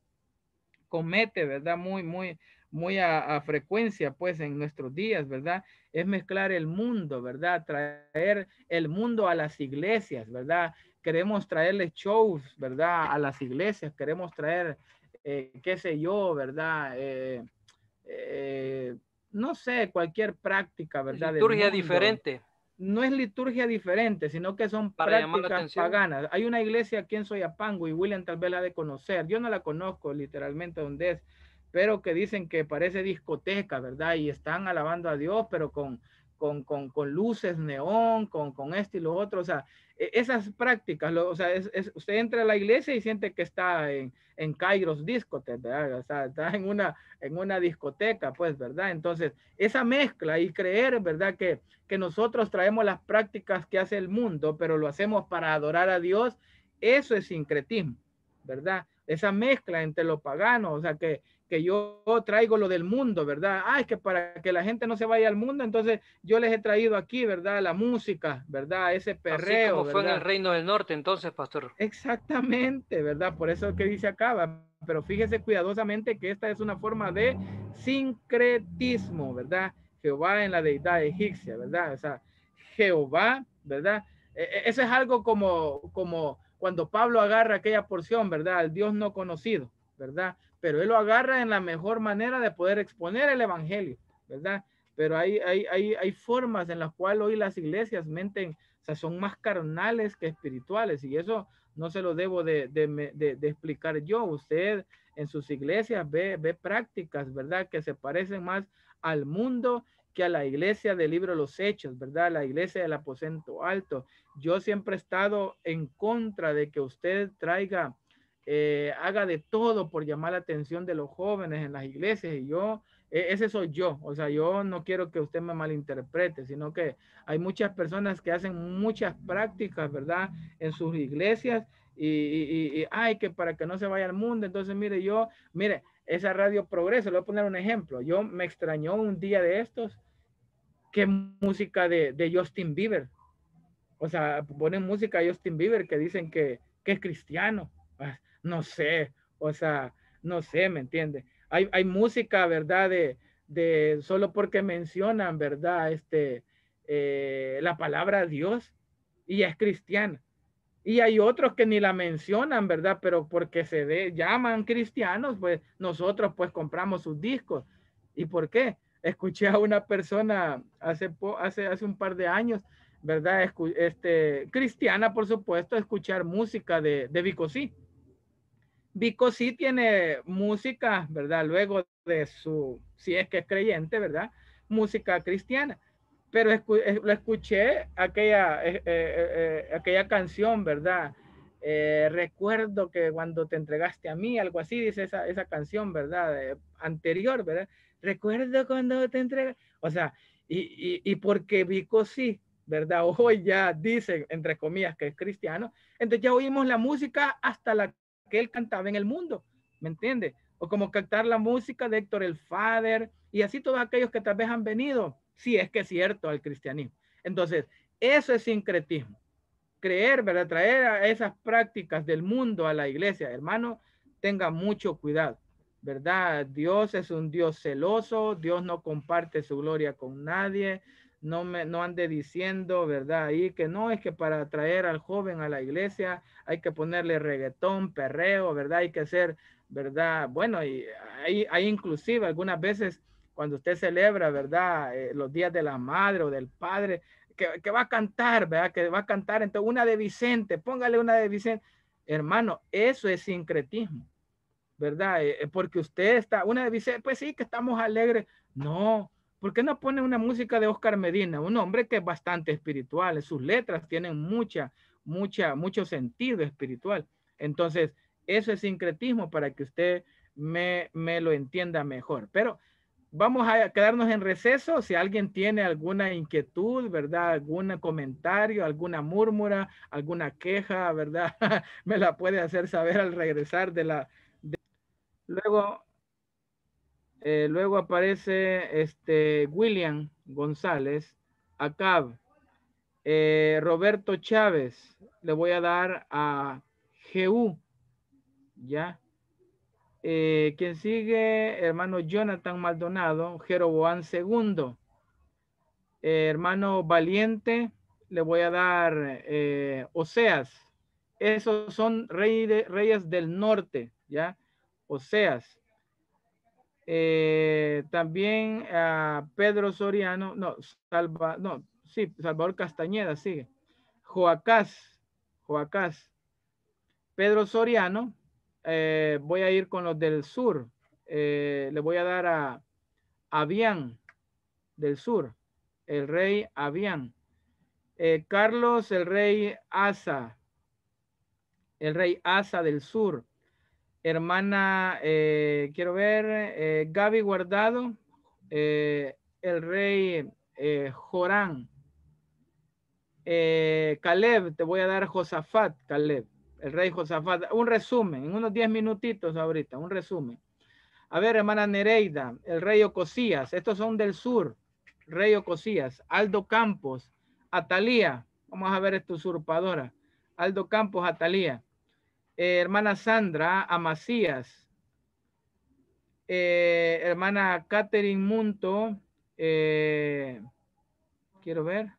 comete, ¿verdad?, muy a frecuencia pues en nuestros días, ¿verdad?, es mezclar el mundo, ¿verdad?, traer el mundo a las iglesias, ¿verdad? Queremos traerle shows, ¿verdad?, a las iglesias, queremos traer, qué sé yo, ¿verdad?, no sé, cualquier práctica, ¿verdad?, del Liturgia mundo. diferente. No es liturgia diferente, sino que son Para llamar la prácticas atención. paganas. Hay una iglesia aquí en Soyapango y William tal vez la ha de conocer. Yo no la conozco literalmente dónde es, pero que dicen que parece discoteca, ¿verdad? Y están alabando a Dios, pero con luces neón, con esto y lo otro. O sea, esas prácticas, o sea, usted entra a la iglesia y siente que está en Kairos Discotheque, ¿verdad? O sea, está en una discoteca, pues, ¿verdad? Entonces, esa mezcla y creer, ¿verdad?, que nosotros traemos las prácticas que hace el mundo, pero lo hacemos para adorar a Dios, eso es sincretismo, ¿verdad? Esa mezcla entre lo pagano, o sea, que yo traigo lo del mundo, ¿verdad? Es que para que la gente no se vaya al mundo, entonces yo les he traído aquí, ¿verdad?, la música, ¿verdad?, ese perreo, así como fue ¿verdad?, en el Reino del Norte, entonces, pastor. Exactamente, ¿verdad? Por eso es que dice acá, pero fíjese cuidadosamente que esta es una forma de sincretismo, ¿verdad? Jehová en la deidad egipcia, ¿verdad? O sea, Jehová, ¿verdad? Eso es algo como cuando Pablo agarra aquella porción, ¿verdad? El Dios no conocido, ¿verdad? Pero él lo agarra en la mejor manera de poder exponer el evangelio, ¿verdad? Pero hay formas en las cuales hoy las iglesias menten, o sea, son más carnales que espirituales, y eso no se lo debo de explicar yo. Usted en sus iglesias ve prácticas, ¿verdad?, que se parecen más al mundo que a la iglesia del libro de los Hechos, ¿verdad?, la iglesia del aposento alto. Yo siempre he estado en contra de que usted traiga, haga de todo por llamar la atención de los jóvenes en las iglesias, y ese soy yo. O sea, yo no quiero que usted me malinterprete, sino que hay muchas personas que hacen muchas prácticas, ¿verdad?, en sus iglesias, y que para que no se vaya al mundo. Entonces, mire, esa Radio Progreso, le voy a poner un ejemplo. Yo me extrañó un día de estos que música de Justin Bieber. O sea, ponen música de Justin Bieber que dicen que es cristiano. No sé, o sea, no sé, ¿me entiende? Hay música, ¿verdad?, de solo porque mencionan, ¿verdad?, la palabra Dios, y es cristiana. Y hay otros que ni la mencionan, ¿verdad? Pero porque llaman cristianos, pues nosotros pues compramos sus discos. ¿Y por qué? Escuché a una persona hace un par de años, ¿verdad? Cristiana, por supuesto, escuchar música de Vico Sí. Vico Sí tiene música, ¿verdad? Luego de si es que es creyente, ¿verdad?, música cristiana. Pero lo escuché aquella canción, ¿verdad? Recuerdo que cuando te entregaste a mí, algo así dice esa canción, ¿verdad? Anterior, ¿verdad? Recuerdo cuando te entregas. O sea, y porque Vico Sí, ¿verdad?, hoy ya dice, entre comillas, que es cristiano, entonces ya oímos la música hasta la que él cantaba en el mundo, ¿me entiende? O como cantar la música de Héctor el Father, y así todos aquellos que tal vez han venido, si es que es cierto, al cristianismo. Entonces, eso es sincretismo. Creer, ¿verdad?, traer a esas prácticas del mundo a la iglesia. Hermano, tenga mucho cuidado, ¿verdad? Dios es un Dios celoso, Dios no comparte su gloria con nadie. No ande diciendo, ¿verdad?, ahí que no, es que para traer al joven a la iglesia hay que ponerle reggaetón, perreo, ¿verdad? Hay que hacer, ¿verdad? Bueno, y hay inclusive algunas veces cuando usted celebra, ¿verdad?, los días de la madre o del padre, que va a cantar, ¿verdad?, que va a cantar, entonces una de Vicente, póngale una de Vicente. Hermano, eso es sincretismo, ¿verdad? Porque usted está, una de Vicente, pues sí, que estamos alegres. No, ¿por qué no pone una música de Oscar Medina? Un hombre que es bastante espiritual, sus letras tienen mucho sentido espiritual. Entonces, eso es sincretismo para que usted me lo entienda mejor. Pero vamos a quedarnos en receso. Si alguien tiene alguna inquietud, ¿verdad? Algún comentario, alguna múrmura, alguna queja, ¿verdad? Me la puede hacer saber al regresar de la... Luego, luego aparece William González, Acab, Roberto Chávez. Le voy a dar a GU, ¿ya? ¿Quién sigue? Hermano Jonathan Maldonado, Jeroboam II. Hermano Valiente, le voy a dar Oseas. Esos son reyes del norte, ¿ya? Oseas. También a Pedro Soriano, no, Salvador Castañeda sigue. Joacás. Pedro Soriano, voy a ir con los del sur. Le voy a dar a Abián del sur, el rey Abián. Carlos, el rey Asa del sur. Hermana, quiero ver, Gaby Guardado, el rey Jorán. Caleb, te voy a dar Josafat, Caleb, el rey Josafat. Un resumen, en unos 10 minutitos ahorita, un resumen. A ver, hermana Nereida, el rey Ocosías, estos son del sur, rey Ocosías. Aldo Campos, Atalía, vamos a ver esta usurpadora. Aldo Campos, Atalía. Hermana Sandra, Amasías. Hermana Catherine Munto, quiero ver.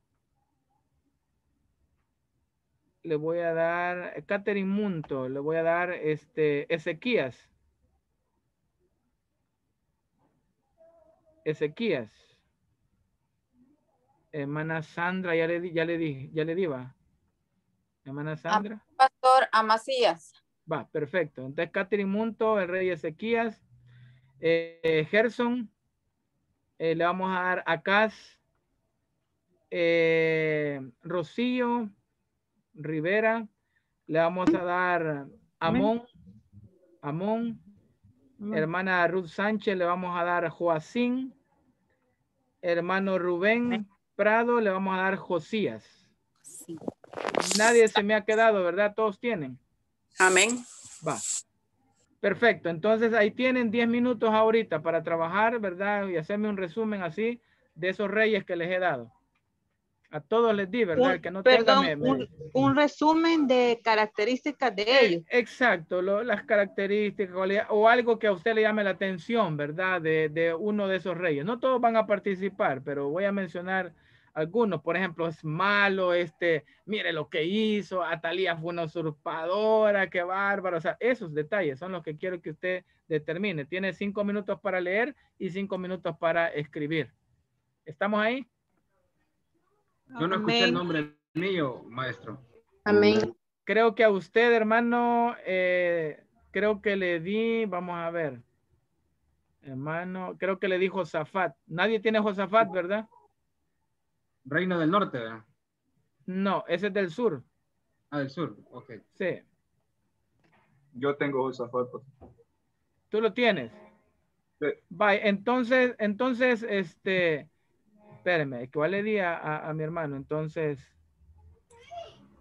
Le voy a dar, Catherine Munto, le voy a dar Ezequías. Hermana Sandra, ya le di, va. Hermana Sandra. Pastor Amasías. Va, perfecto. Entonces, Catherine Munto, el rey Ezequías. Gerson, le vamos a dar Acaz. Rocío Rivera, le vamos a dar Amón. Hermana Ruth Sánchez, le vamos a dar Joacín. Hermano Rubén Prado, le vamos a dar Josías. Sí. Nadie se me ha quedado, ¿verdad? Todos tienen. Amén. Va. Perfecto. Entonces ahí tienen 10 minutos ahorita para trabajar, ¿verdad? Y hacerme un resumen así de esos reyes que les he dado. A todos les di, ¿verdad? Que no perdón, un resumen de características de ellos. Exacto, las características o algo que a usted le llame la atención, ¿verdad? De uno de esos reyes. No todos van a participar, pero voy a mencionar algunos. Por ejemplo, es malo, mire lo que hizo, Atalía fue una usurpadora, qué bárbaro. O sea, esos detalles son los que quiero que usted determine. Tiene 5 minutos para leer y 5 minutos para escribir. ¿Estamos ahí? Yo no escuché el nombre mío, maestro. Amén. Creo que a usted, hermano, creo que le di, vamos a ver. Hermano, creo que le di Josafat. Nadie tiene Josafat, ¿verdad? Reino del Norte, ¿verdad? No, ese es del sur. Ah, del sur, ok. Sí. Yo tengo Josafat. ¿Tú lo tienes? Sí. Bye. Entonces, espérame, ¿cuál le di a mi hermano? Entonces.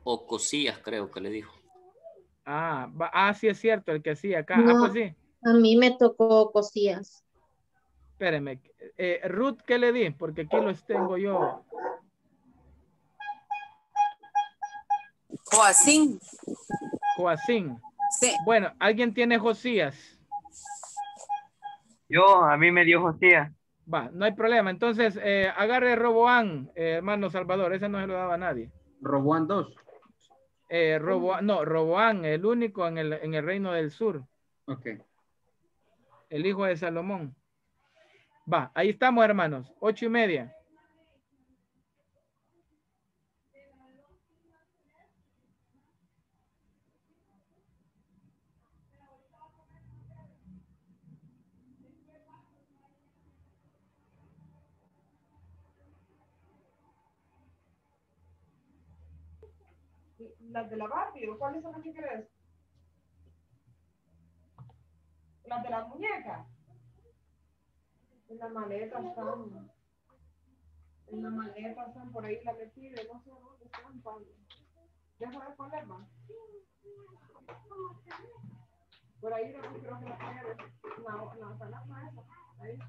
Ocosías, creo que le dijo. Sí es cierto, el que sí acá. No, Pues sí. a mí me tocó Ocosías. Espérame. Ruth, ¿qué le di? Porque aquí los tengo yo. Joacín. Sí. Bueno, ¿alguien tiene Josías? A mí me dio Josías. Va, no hay problema. Entonces, agarre Roboán, hermano Salvador. Ese no se lo daba a nadie. Roboán 2. Roboán, el único en el reino del sur. Ok. El hijo de Salomón. Va, ahí estamos, hermanos. 8:30. Las de la Barbie, ¿o cuáles son las que querés? Las de las muñecas. En la maleta están. En la maleta están por ahí, la metí, no sé dónde están, Pablo. Deja de poner más. Por ahí creo que la tiene. La canasta esa. Ahí.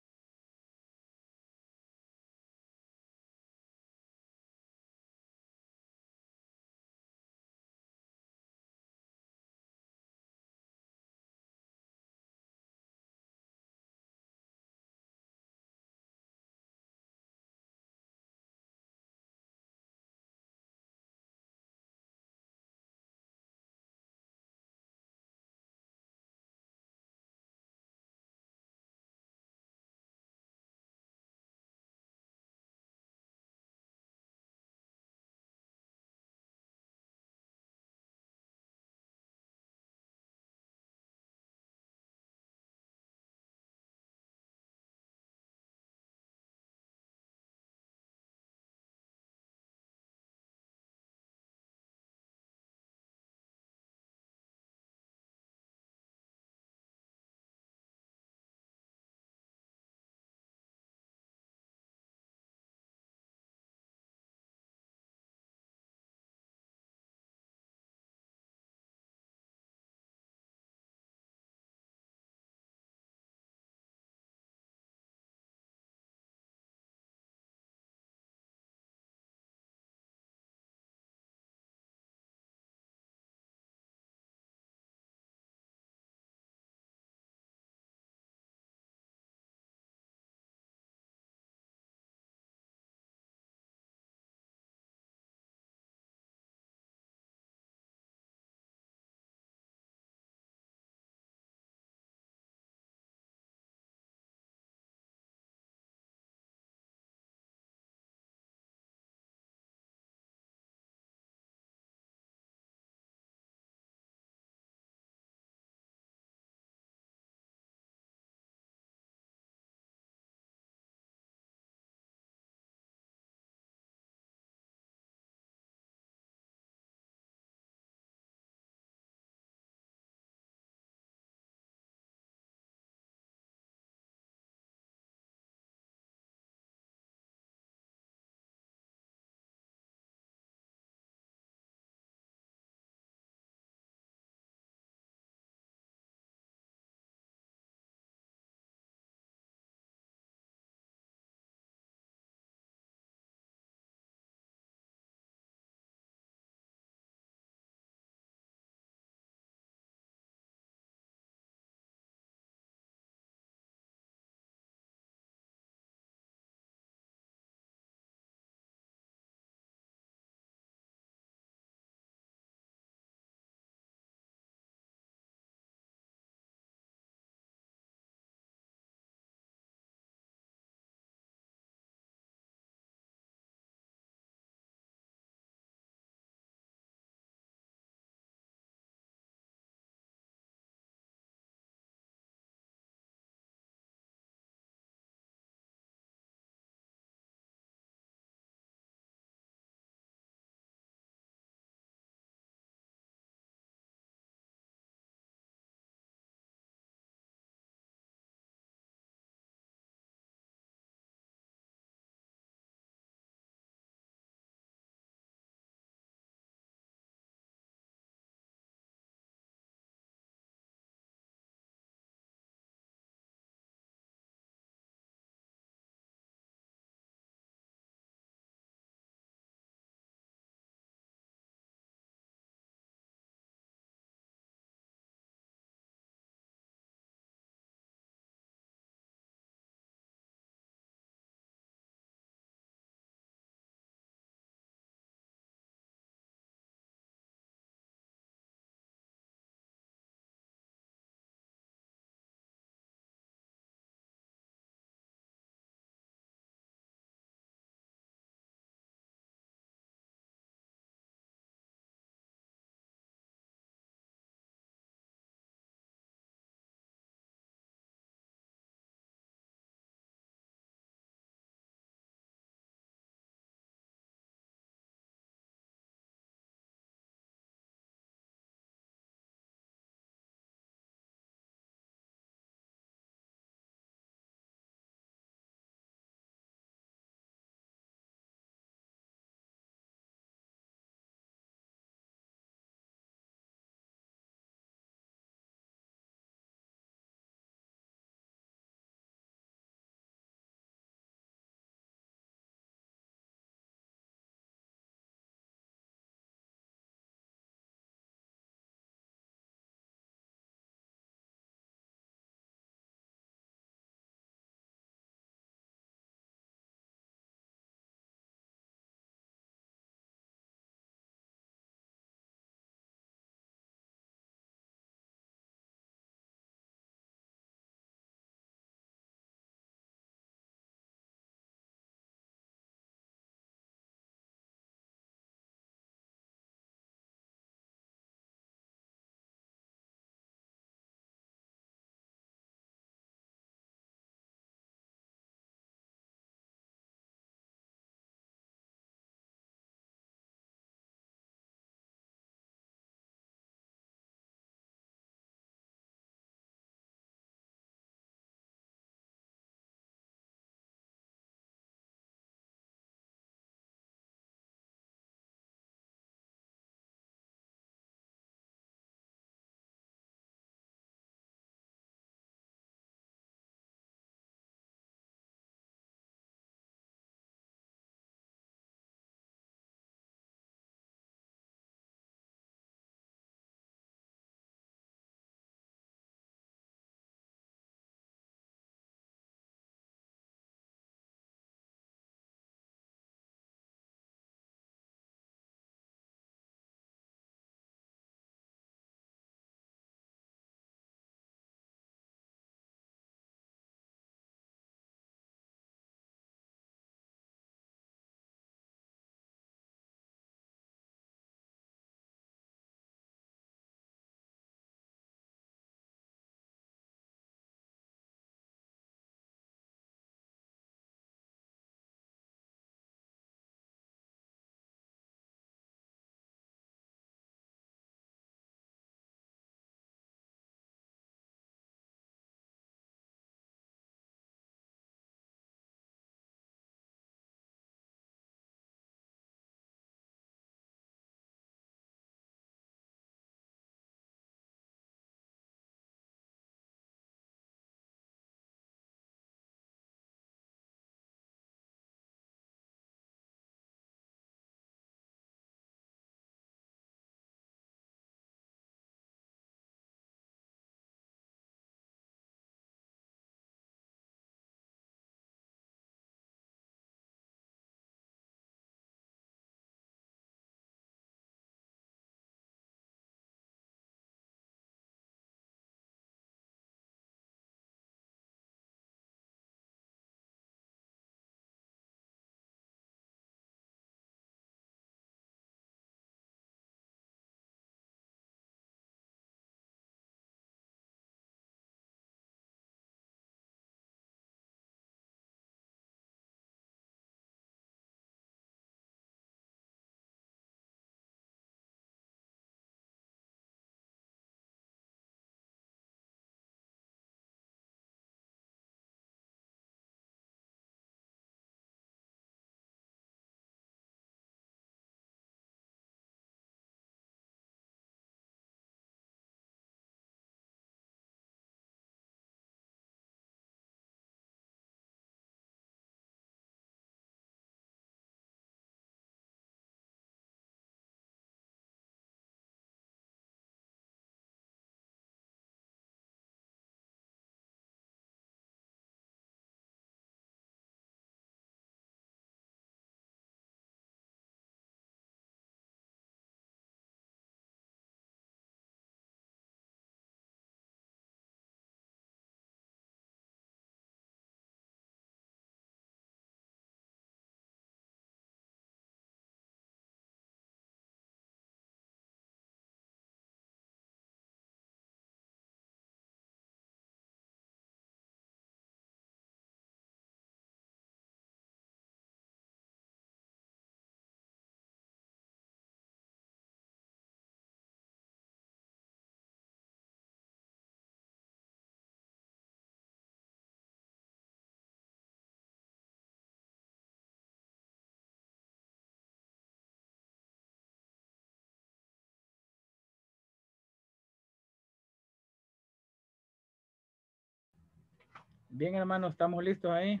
Bien, hermano, estamos listos ahí.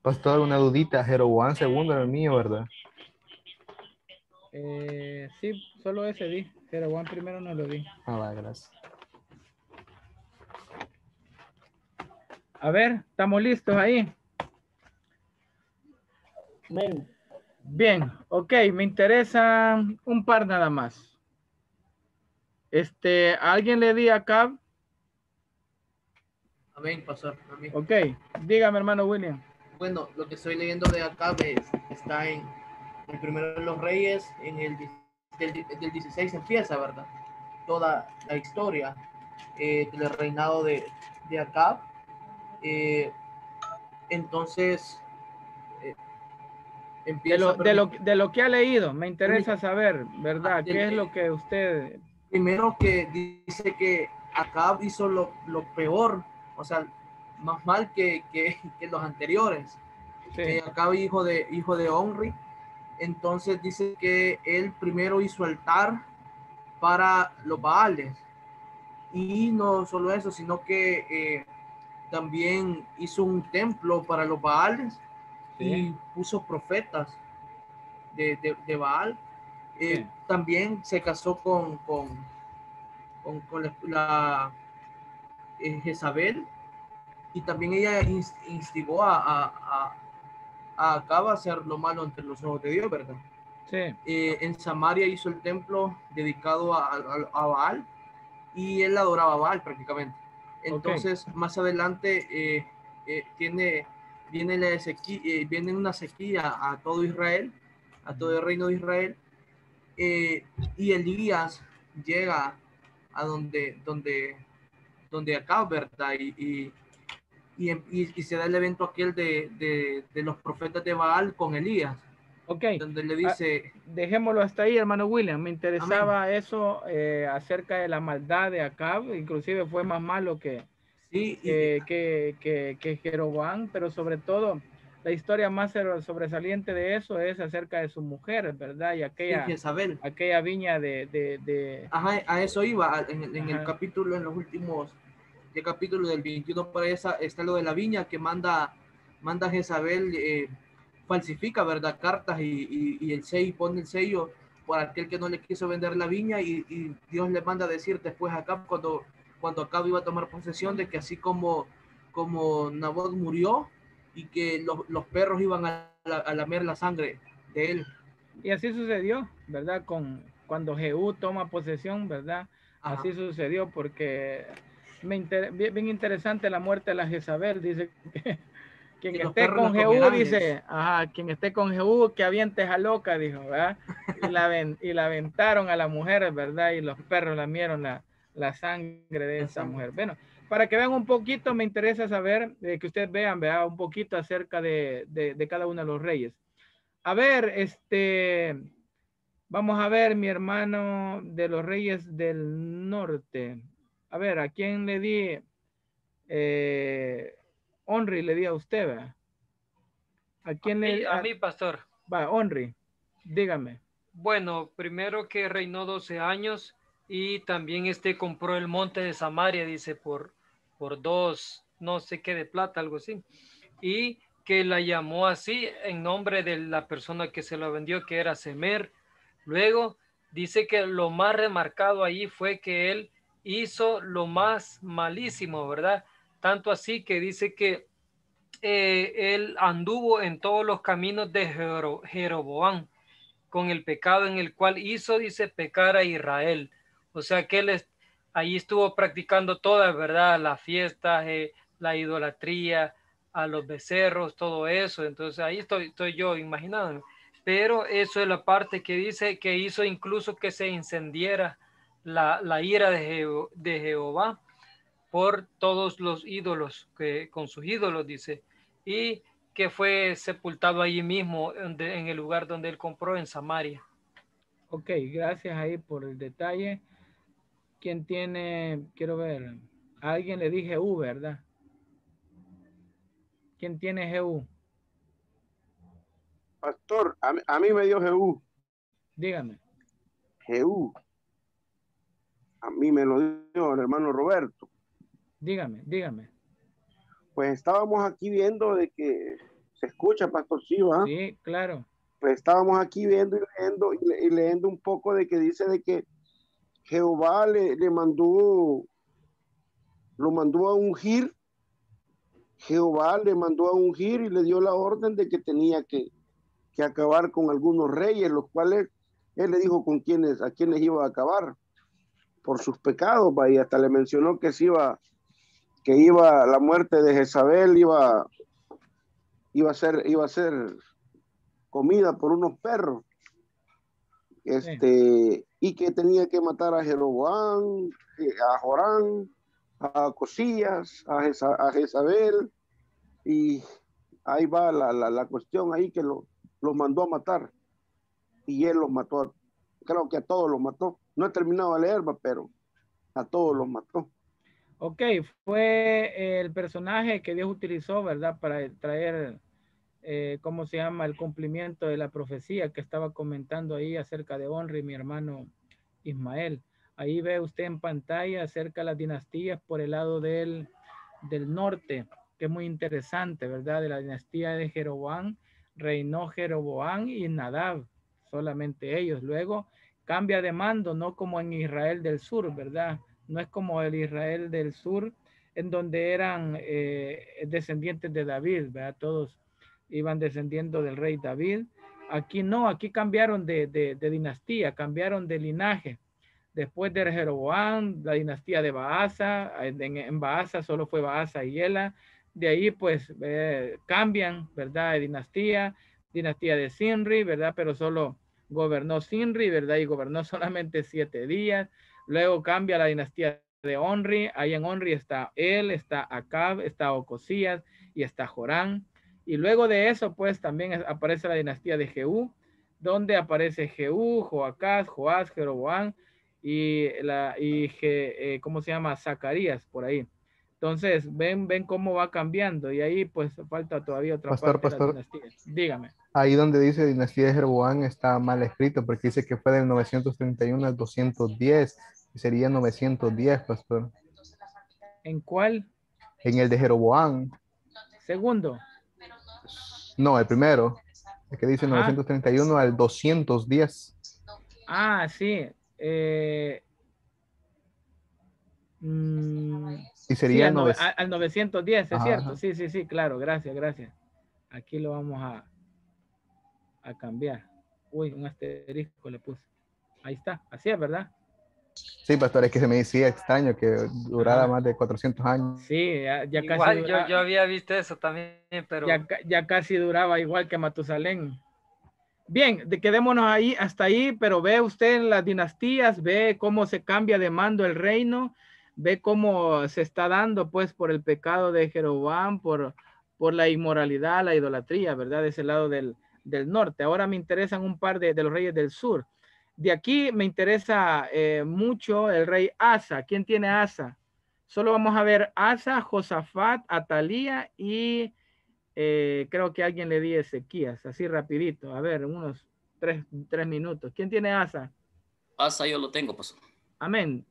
Pastor, una dudita. Jeroboam segundo era el mío, ¿verdad? Sí, solo ese di. Jeroboam primero no lo di. Ah, va, gracias. A ver, ¿estamos listos ahí? Bien, ok, me interesa un par nada más. ¿A alguien le di acá? Amén, pastor. Amén. Ok, dígame, hermano William. Bueno, lo que estoy leyendo de acá está en el primero de los Reyes, del 16 empieza, ¿verdad? Toda la historia del reinado de Acab. Entonces, empieza... De lo que ha leído, me interesa saber, ¿verdad? ¿Qué es lo que usted... Primero que dice que Acab hizo lo peor, o sea, más mal que los anteriores. Sí. Acab hijo de Omri. Entonces dice que él primero hizo altar para los Baales. Y no solo eso, sino que también hizo un templo para los Baales, sí, y puso profetas de Baal. Sí. También se casó con la Jezabel, y también ella instigó a Acab a hacer lo malo entre los ojos de Dios, ¿verdad? Sí. En Samaria hizo el templo dedicado a Baal, y él adoraba a Baal prácticamente. Entonces, más adelante viene una sequía a todo Israel, a todo el reino de Israel, y Elías llega a donde Acab, ¿verdad? Y se da el evento aquel de los profetas de Baal con Elías. Ok, donde le dice... dejémoslo hasta ahí, hermano William. Me interesaba eso acerca de la maldad de Acab. Inclusive fue más malo que Jeroboam, pero sobre todo la historia más sobresaliente de eso es acerca de su mujer, ¿verdad? Y aquella viña de... Ajá, a eso iba, en el capítulo, en los últimos capítulos del 21 para esa está lo de la viña que manda Jezabel, falsifica, ¿verdad? Cartas y el sello, pone el sello por aquel que no le quiso vender la viña, y Dios le manda a decir después acá cuando Acab iba a tomar posesión, de que así como Nabot murió y que los perros iban a lamer la sangre de él. Y así sucedió, ¿verdad? Cuando Jehú toma posesión, ¿verdad? Ajá. Así sucedió, porque bien interesante la muerte de la Jezabel. Dice que quien esté con Jehú, dice, quien esté con Jehú, que aviente esa loca, dijo, ¿verdad? Y la aventaron a la mujer, ¿verdad? Y los perros lamieron la sangre de esa mujer. Bueno, para que vean un poquito, me interesa saber, que ustedes vean, ¿verdad? Un poquito acerca de cada uno de los reyes. A ver, vamos a ver, mi hermano de los reyes del norte. A ver, ¿a quién le di? Onri le di a usted, ¿verdad? ¿A quién a mí, pastor. Va, Onri, dígame. Bueno, primero que reinó 12 años y también compró el monte de Samaria, dice, por 2, no sé qué de plata, algo así. Y que la llamó así en nombre de la persona que se lo vendió, que era Semer. Luego dice que lo más remarcado ahí fue que él hizo lo más malísimo, ¿verdad? Tanto así que dice que él anduvo en todos los caminos de Jeroboam, con el pecado en el cual hizo, dice, pecar a Israel. O sea que él ahí estuvo practicando todas, ¿verdad? Las fiestas, la idolatría, a los becerros, todo eso. Entonces ahí estoy yo imaginándome. Pero eso es la parte que dice que hizo incluso que se encendiera la ira de Jehová por todos los ídolos, con sus ídolos, dice, y que fue sepultado allí mismo en el lugar donde él compró, en Samaria. Ok, gracias ahí por el detalle. ¿Quién tiene? Quiero ver. A alguien le dije Jehú, ¿verdad? ¿Quién tiene Jehú? Pastor, a mí me dio Jehú. Dígame. Jehú. A mí me lo dio el hermano Roberto. Dígame, dígame. Pues estábamos aquí viendo de que se escucha, Pastor Silva. Sí, claro. Pues estábamos aquí viendo y leyendo un poco de que dice de que Jehová lo mandó a ungir. Jehová le mandó a ungir y le dio la orden de que tenía que acabar con algunos reyes, los cuales él le dijo a quienes iba a acabar por sus pecados, y hasta le mencionó que la muerte de Jezabel iba a ser comida por unos perros, y que tenía que matar a Jeroboam, a Jorán, a Cosías, a Jezabel, y ahí va la cuestión ahí que los mandó a matar, y él los mató, creo que a todos los mató. No he terminado de leer, pero a todos los mató. Ok, fue el personaje que Dios utilizó, ¿verdad? Para traer, ¿cómo se llama? El cumplimiento de la profecía que estaba comentando ahí acerca de Onri, mi hermano Ismael. Ahí ve usted en pantalla acerca de las dinastías por el lado del norte, que es muy interesante, ¿verdad? De la dinastía de Jeroboam, reinó Jeroboam y Nadab, solamente ellos. Luego cambia de mando, no como en Israel del sur, ¿verdad? No es como el Israel del sur, en donde eran descendientes de David, ¿verdad? Todos iban descendiendo del rey David. Aquí no, aquí cambiaron de dinastía, cambiaron de linaje. Después de Jeroboam, la dinastía de Baasa, en Baasa solo fue Baasa y Ela. De ahí pues cambian, ¿verdad? De dinastía de Sinri, ¿verdad? Pero solo gobernó Sinri, ¿verdad? Y gobernó solamente 7 días. Luego cambia la dinastía de Onri. Ahí en Onri está él, está Acab, está Ocosías y está Jorán. Y luego de eso, pues también aparece la dinastía de Jehú, donde aparece Jehú, Joacaz, Joás, Jeroboam ¿cómo se llama? Zacarías, por ahí. Entonces, ven cómo va cambiando. Y ahí, pues, falta todavía otra parte de la dinastía. Dígame. Ahí donde dice dinastía de Jeroboam está mal escrito porque dice que fue del 931 al 210 y sería 910, pastor. ¿En cuál? En el de Jeroboam. Segundo. No, el primero. El que dice 931 al 210. Ah, sí. Y sería sí, al 910, es cierto. Sí, claro. Gracias. Aquí lo vamos a cambiar. Uy, un asterisco le puse. Ahí está. Así es, ¿verdad? Sí, pastor, es que se me decía extraño que durara más de 400 años. Sí, ya igual, casi duraba, yo había visto eso también, pero... Ya casi duraba igual que Matusalén. Bien, quedémonos ahí, hasta ahí, pero ve usted en las dinastías, ve cómo se cambia de mando el reino, ve cómo se está dando, pues, por el pecado de Jeroboam, por la inmoralidad, la idolatría, ¿verdad? De ese lado del norte. Ahora me interesan un par de los reyes del sur. De aquí me interesa mucho el rey Asa. ¿Quién tiene Asa? Solo vamos a ver Asa, Josafat, Atalía y creo que alguien le di Ezequías, así rapidito. A ver, unos 3 minutos. ¿Quién tiene Asa? Asa yo lo tengo, pastor. Amén.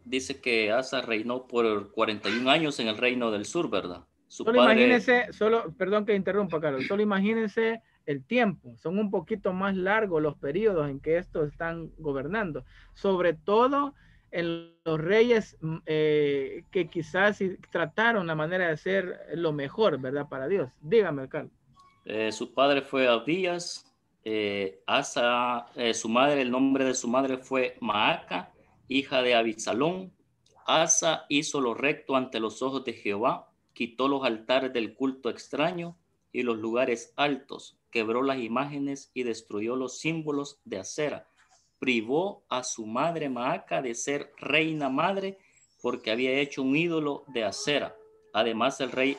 Dice que Asa reinó por 41 años en el reino del sur, ¿verdad? Imagínense, perdón que interrumpa, Carlos, solo imagínense el tiempo. Son un poquito más largos los periodos en que estos están gobernando. Sobre todo en los reyes que quizás trataron la manera de hacer lo mejor, ¿verdad? Para Dios. Dígame, Carlos. Su padre fue Abías. Asa, su madre, el nombre de su madre fue Maaca, hija de Abisalón. Asa hizo lo recto ante los ojos de Jehová, quitó los altares del culto extraño y los lugares altos, quebró las imágenes y destruyó los símbolos de acera. Privó a su madre Maaca de ser reina madre porque había hecho un ídolo de acera. Además, el rey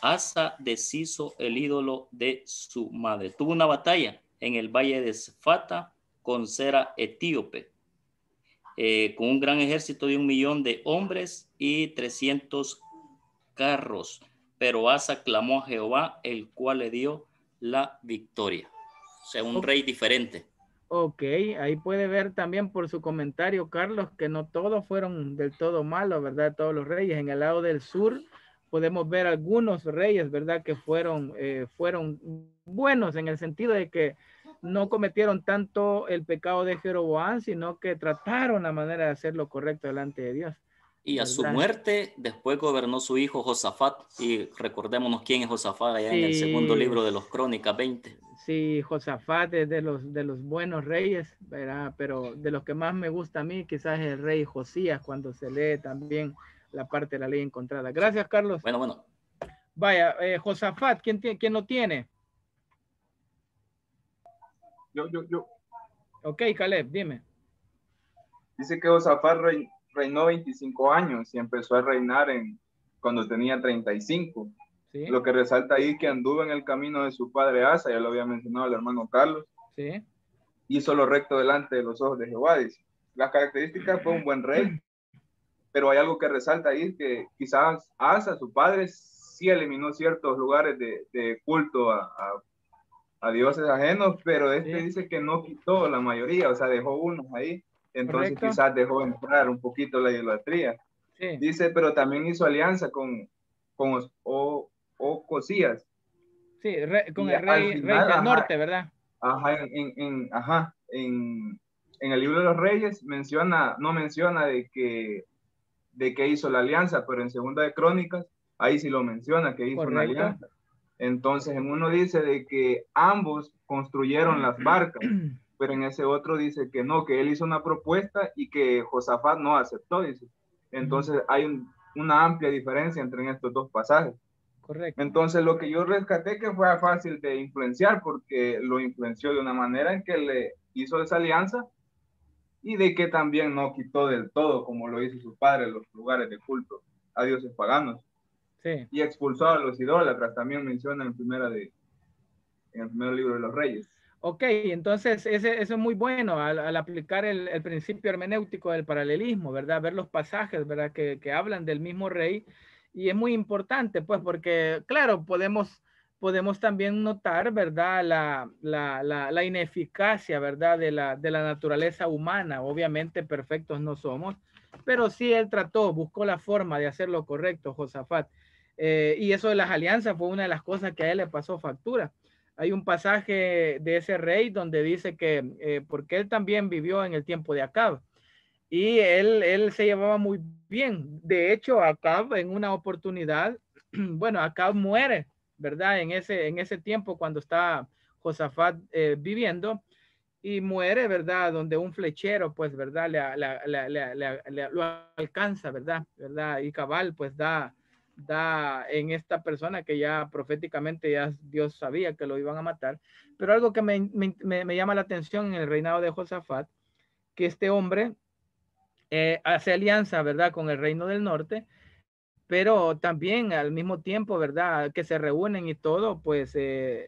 Asa deshizo el ídolo de su madre. Tuvo una batalla en el valle de Sefata con Sera etíope, con un gran ejército de 1,000,000 de hombres y 300 carros. Pero Asa clamó a Jehová, el cual le dio la victoria. O sea, un rey diferente. Ok, ahí puede ver también por su comentario, Carlos, que no todos fueron del todo malos, ¿verdad? Todos los reyes. En el lado del sur podemos ver algunos reyes, ¿verdad? Que fueron buenos en el sentido de que no cometieron tanto el pecado de Jeroboam, sino que trataron la manera de hacer lo correcto delante de Dios. Y a su ¿verdad? muerte, después gobernó su hijo Josafat, y recordémonos quién es Josafat allá en el Sí. segundo libro de los Crónicas 20. Sí, Josafat es de los buenos reyes, ¿verdad? Pero de los que más me gusta a mí quizás es el rey Josías, cuando se lee también la parte de la ley encontrada. Gracias, Carlos. Bueno. Vaya, Josafat, ¿quién lo tiene? Yo. Ok, Caleb, dime. Dice que Josafat reinó 25 años y empezó a reinar cuando tenía 35. ¿Sí? Lo que resalta ahí que anduvo en el camino de su padre Asa, ya lo había mencionado el hermano Carlos. ¿Sí? Hizo lo recto delante de los ojos de Jehová, dice. Las características fue un buen rey, pero hay algo que resalta ahí, que quizás Asa, su padre, sí eliminó ciertos lugares de culto a dioses ajenos, pero dice que no quitó la mayoría, o sea, dejó unos ahí. Entonces Correcto. quizás dejó entrar un poquito la idolatría. Sí. Dice, pero también hizo alianza con Ocosías. Sí, con Y el rey del norte, ¿verdad? Ajá, en el libro de los Reyes no menciona de que hizo la alianza, pero en Segunda de Crónicas, ahí sí lo menciona, que hizo una alianza. Entonces, en uno dice de que ambos construyeron las barcas, pero en ese otro dice que no, que él hizo una propuesta y que Josafat no aceptó, dice. Entonces, hay una amplia diferencia entre estos dos pasajes. Correcto. Entonces, lo que yo rescaté que fue fácil de influenciar, porque lo influenció de una manera en que le hizo esa alianza y de que también no quitó del todo, como lo hizo su padre, los lugares de culto a dioses paganos. Sí. Y expulsó a los idólatras, también menciona en el primer libro de los Reyes. Ok, entonces eso es muy bueno al aplicar el principio hermenéutico del paralelismo, ¿verdad? Ver los pasajes, ¿verdad? Que hablan del mismo rey, y es muy importante, pues, porque, claro, podemos también notar, ¿verdad? La ineficacia, ¿verdad? De la naturaleza humana. Obviamente perfectos no somos, pero sí él buscó la forma de hacer lo correcto, Josafat. Y eso de las alianzas fue una de las cosas que a él le pasó factura. Hay un pasaje de ese rey donde dice que, porque él también vivió en el tiempo de Acab, y él se llevaba muy bien. De hecho, Acab en una oportunidad, bueno, Acab muere, ¿verdad? En ese tiempo cuando está Josafat viviendo, y muere, ¿verdad? Donde un flechero, pues, ¿verdad? Lo alcanza, ¿verdad? Y cabal, pues, da en esta persona que ya proféticamente ya Dios sabía que lo iban a matar. Pero algo que me llama la atención en el reinado de Josafat, que este hombre hace alianza, ¿verdad? Con el reino del norte, pero también al mismo tiempo, ¿verdad? Que se reúnen y todo, pues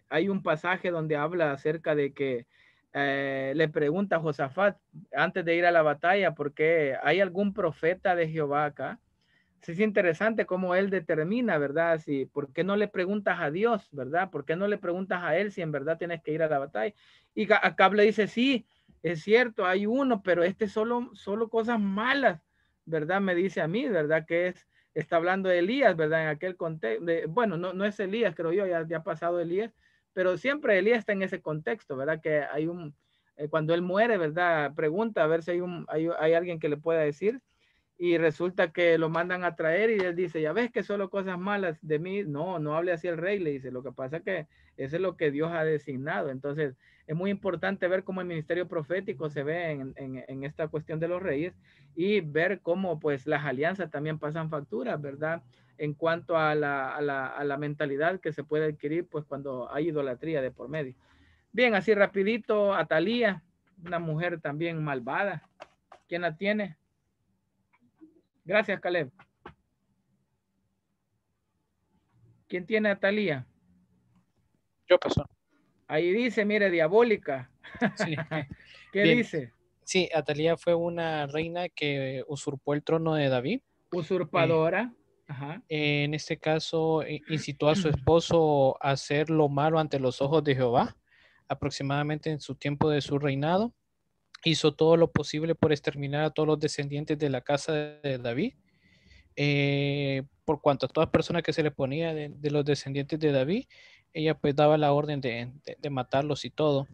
hay un pasaje donde habla acerca de que le pregunta a Josafat antes de ir a la batalla, porque hay algún profeta de Jehová acá. Es interesante cómo él determina, ¿verdad? Si, ¿por qué no le preguntas a Dios, verdad? ¿Por qué no le preguntas a él si en verdad tienes que ir a la batalla? Y Acab le dice, sí, es cierto, hay uno, pero solo cosas malas, ¿verdad? Me dice a mí, ¿verdad? Está hablando de Elías, ¿verdad? En aquel contexto, bueno, no es Elías, creo yo, ya ha pasado Elías, pero siempre Elías está en ese contexto, ¿verdad? Que hay cuando él muere, ¿verdad? Pregunta a ver si hay alguien que le pueda decir. Y resulta que lo mandan a traer y él dice, ya ves que solo cosas malas de mí. No hable así el rey, le dice. Lo que pasa es que eso es lo que Dios ha designado. Entonces es muy importante ver cómo el ministerio profético se ve en esta cuestión de los reyes, y ver cómo pues las alianzas también pasan facturas, ¿verdad? En cuanto a la mentalidad que se puede adquirir pues cuando hay idolatría de por medio. Bien, así rapidito, Atalía, una mujer también malvada. ¿Quién la tiene? Gracias, Caleb. ¿Quién tiene a Atalía? Yo, pastor. Ahí dice, mire, diabólica. Sí. ¿Qué Bien. dice? Sí, Atalía fue una reina que usurpó el trono de David. Usurpadora. Ajá. En este caso, incitó a su esposo a hacer lo malo ante los ojos de Jehová, aproximadamente en su tiempo de su reinado. Hizo todo lo posible por exterminar a todos los descendientes de la casa de David. Por cuanto a todas personas que se le ponía de los descendientes de David, ella pues daba la orden de matarlos y todo.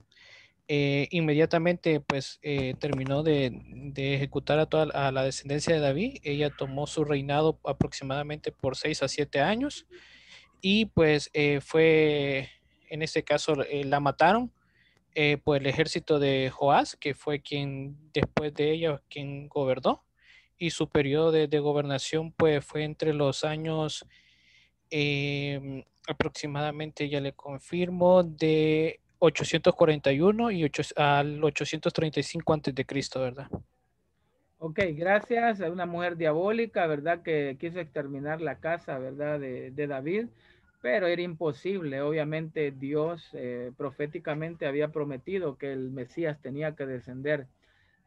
Inmediatamente pues terminó de ejecutar a toda a la descendencia de David. Ella tomó su reinado aproximadamente por 6 a 7 años y pues fue, en este caso la mataron por el ejército de Joás, que fue quien después de ella quien gobernó, y su periodo de gobernación pues fue entre los años aproximadamente, ya le confirmo, de 841 y al 835 antes de Cristo, ¿verdad? Ok, gracias a una mujer diabólica, ¿verdad? Que quiso exterminar la casa, ¿verdad? De David, pero era imposible. Obviamente Dios proféticamente había prometido que el Mesías tenía que descender,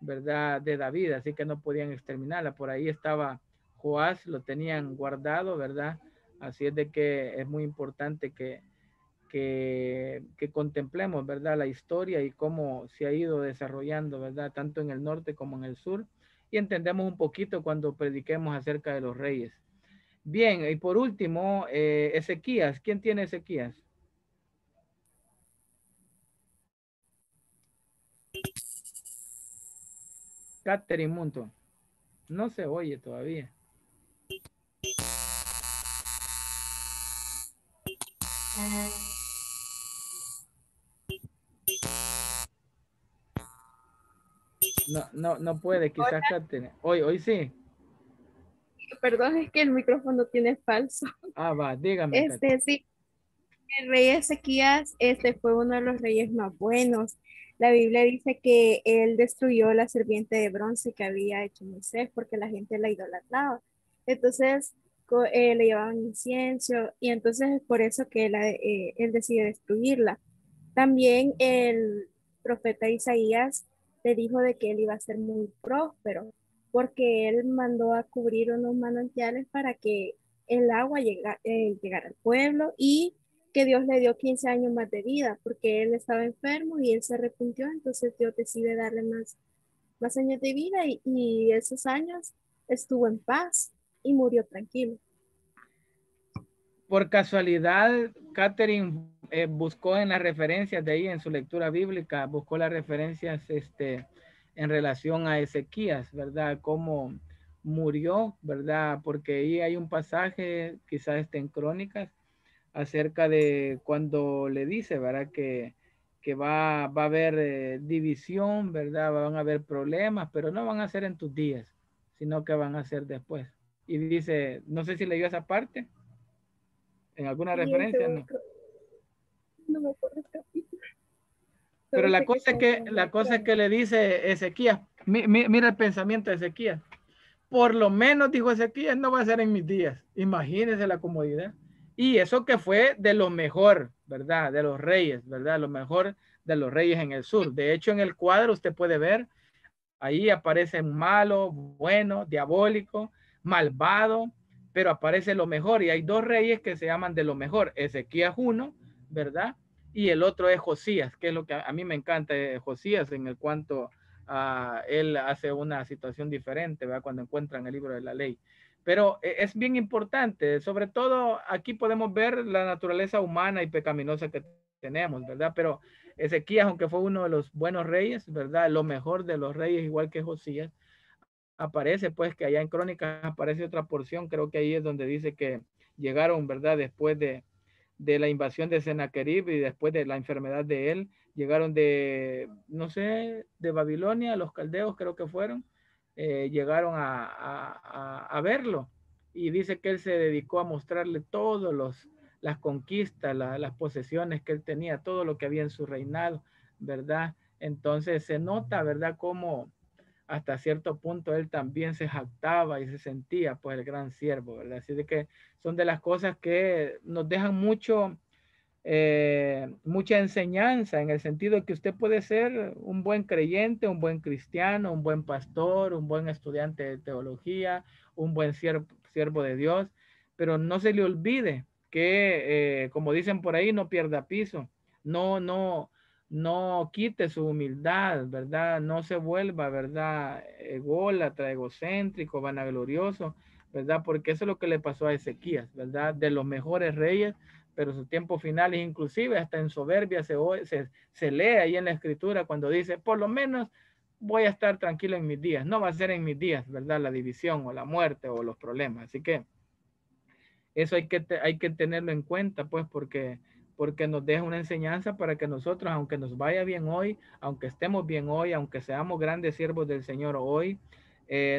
¿verdad? De David, así que no podían exterminarla. Por ahí estaba Joás, lo tenían guardado, ¿verdad? Así es de que es muy importante que contemplemos, ¿verdad? La historia y cómo se ha ido desarrollando, ¿verdad? Tanto en el norte como en el sur. Y entendemos un poquito cuando prediquemos acerca de los reyes. Bien, y por último, Ezequías. ¿Quién tiene Ezequías? Catherine Munto. No se oye todavía. No puede, quizás Catherine. Hoy sí. Perdón, es que el micrófono tiene falso. Ah, va, dígame. Sí, el rey Ezequías fue uno de los reyes más buenos. La Biblia dice que él destruyó la serpiente de bronce que había hecho Moisés porque la gente la idolatraba. Entonces le llevaban incienso y entonces es por eso que él decide destruirla. También el profeta Isaías le dijo de que él iba a ser muy próspero porque él mandó a cubrir unos manantiales para que el agua llegara al pueblo y que Dios le dio 15 años más de vida porque él estaba enfermo y él se arrepintió, entonces Dios decide darle más años de vida y esos años estuvo en paz y murió tranquilo. Por casualidad, Catherine buscó en las referencias de ahí, en su lectura bíblica, buscó las referencias en relación a Ezequías, ¿verdad? Cómo murió, ¿verdad? Porque ahí hay un pasaje, quizás en Crónicas, acerca de cuando le dice, ¿verdad? Que va a haber división, ¿verdad? Van a haber problemas, pero no van a ser en tus días, sino que van a ser después. Y dice, no sé si leyó esa parte. ¿En alguna referencia? No. No me acuerdo el capítulo. Pero la cosa es que le dice Ezequías, mira el pensamiento de Ezequías. Por lo menos, dijo Ezequías, no va a ser en mis días. Imagínense la comodidad. Y eso que fue de lo mejor, ¿verdad? De los reyes, ¿verdad? Lo mejor de los reyes en el sur. De hecho, en el cuadro usted puede ver, ahí aparece malo, bueno, diabólico, malvado, pero aparece lo mejor. Y hay dos reyes que se llaman de lo mejor. Ezequías 1, ¿verdad? Y el otro es Josías, que es lo que a mí me encanta de Josías en el cuanto a él hace una situación diferente, ¿verdad? Cuando encuentran el libro de la ley. Pero es bien importante, sobre todo aquí podemos ver la naturaleza humana y pecaminosa que tenemos, ¿verdad? Pero Ezequías, aunque fue uno de los buenos reyes, ¿verdad? Lo mejor de los reyes, igual que Josías, aparece pues que allá en Crónicas aparece otra porción, creo que ahí es donde dice que llegaron, ¿verdad? Después de la invasión de Sennacherib y después de la enfermedad de él, llegaron de, no sé, de Babilonia, los caldeos creo que fueron, llegaron a verlo y dice que él se dedicó a mostrarle todas las conquistas, las posesiones que él tenía, todo lo que había en su reinado, ¿verdad? Entonces se nota, ¿verdad? Cómo hasta cierto punto él también se jactaba y se sentía pues el gran siervo, ¿verdad? Así de que son de las cosas que nos dejan mucha enseñanza en el sentido de que usted puede ser un buen creyente, un buen cristiano, un buen pastor, un buen estudiante de teología, un buen siervo de Dios, pero no se le olvide que, como dicen por ahí, no pierda piso, no no quite su humildad, ¿verdad? No se vuelva, ¿verdad? Ególatra, egocéntrico, vanaglorioso, ¿verdad? Porque eso es lo que le pasó a Ezequías, ¿verdad? De los mejores reyes, pero sus tiempos finales, inclusive hasta en soberbia se lee ahí en la escritura cuando dice, por lo menos voy a estar tranquilo en mis días. No va a ser en mis días, ¿verdad? La división o la muerte o los problemas. Así que eso hay que tenerlo en cuenta, pues, porque nos deja una enseñanza para que nosotros, aunque nos vaya bien hoy, aunque estemos bien hoy, aunque seamos grandes siervos del Señor hoy,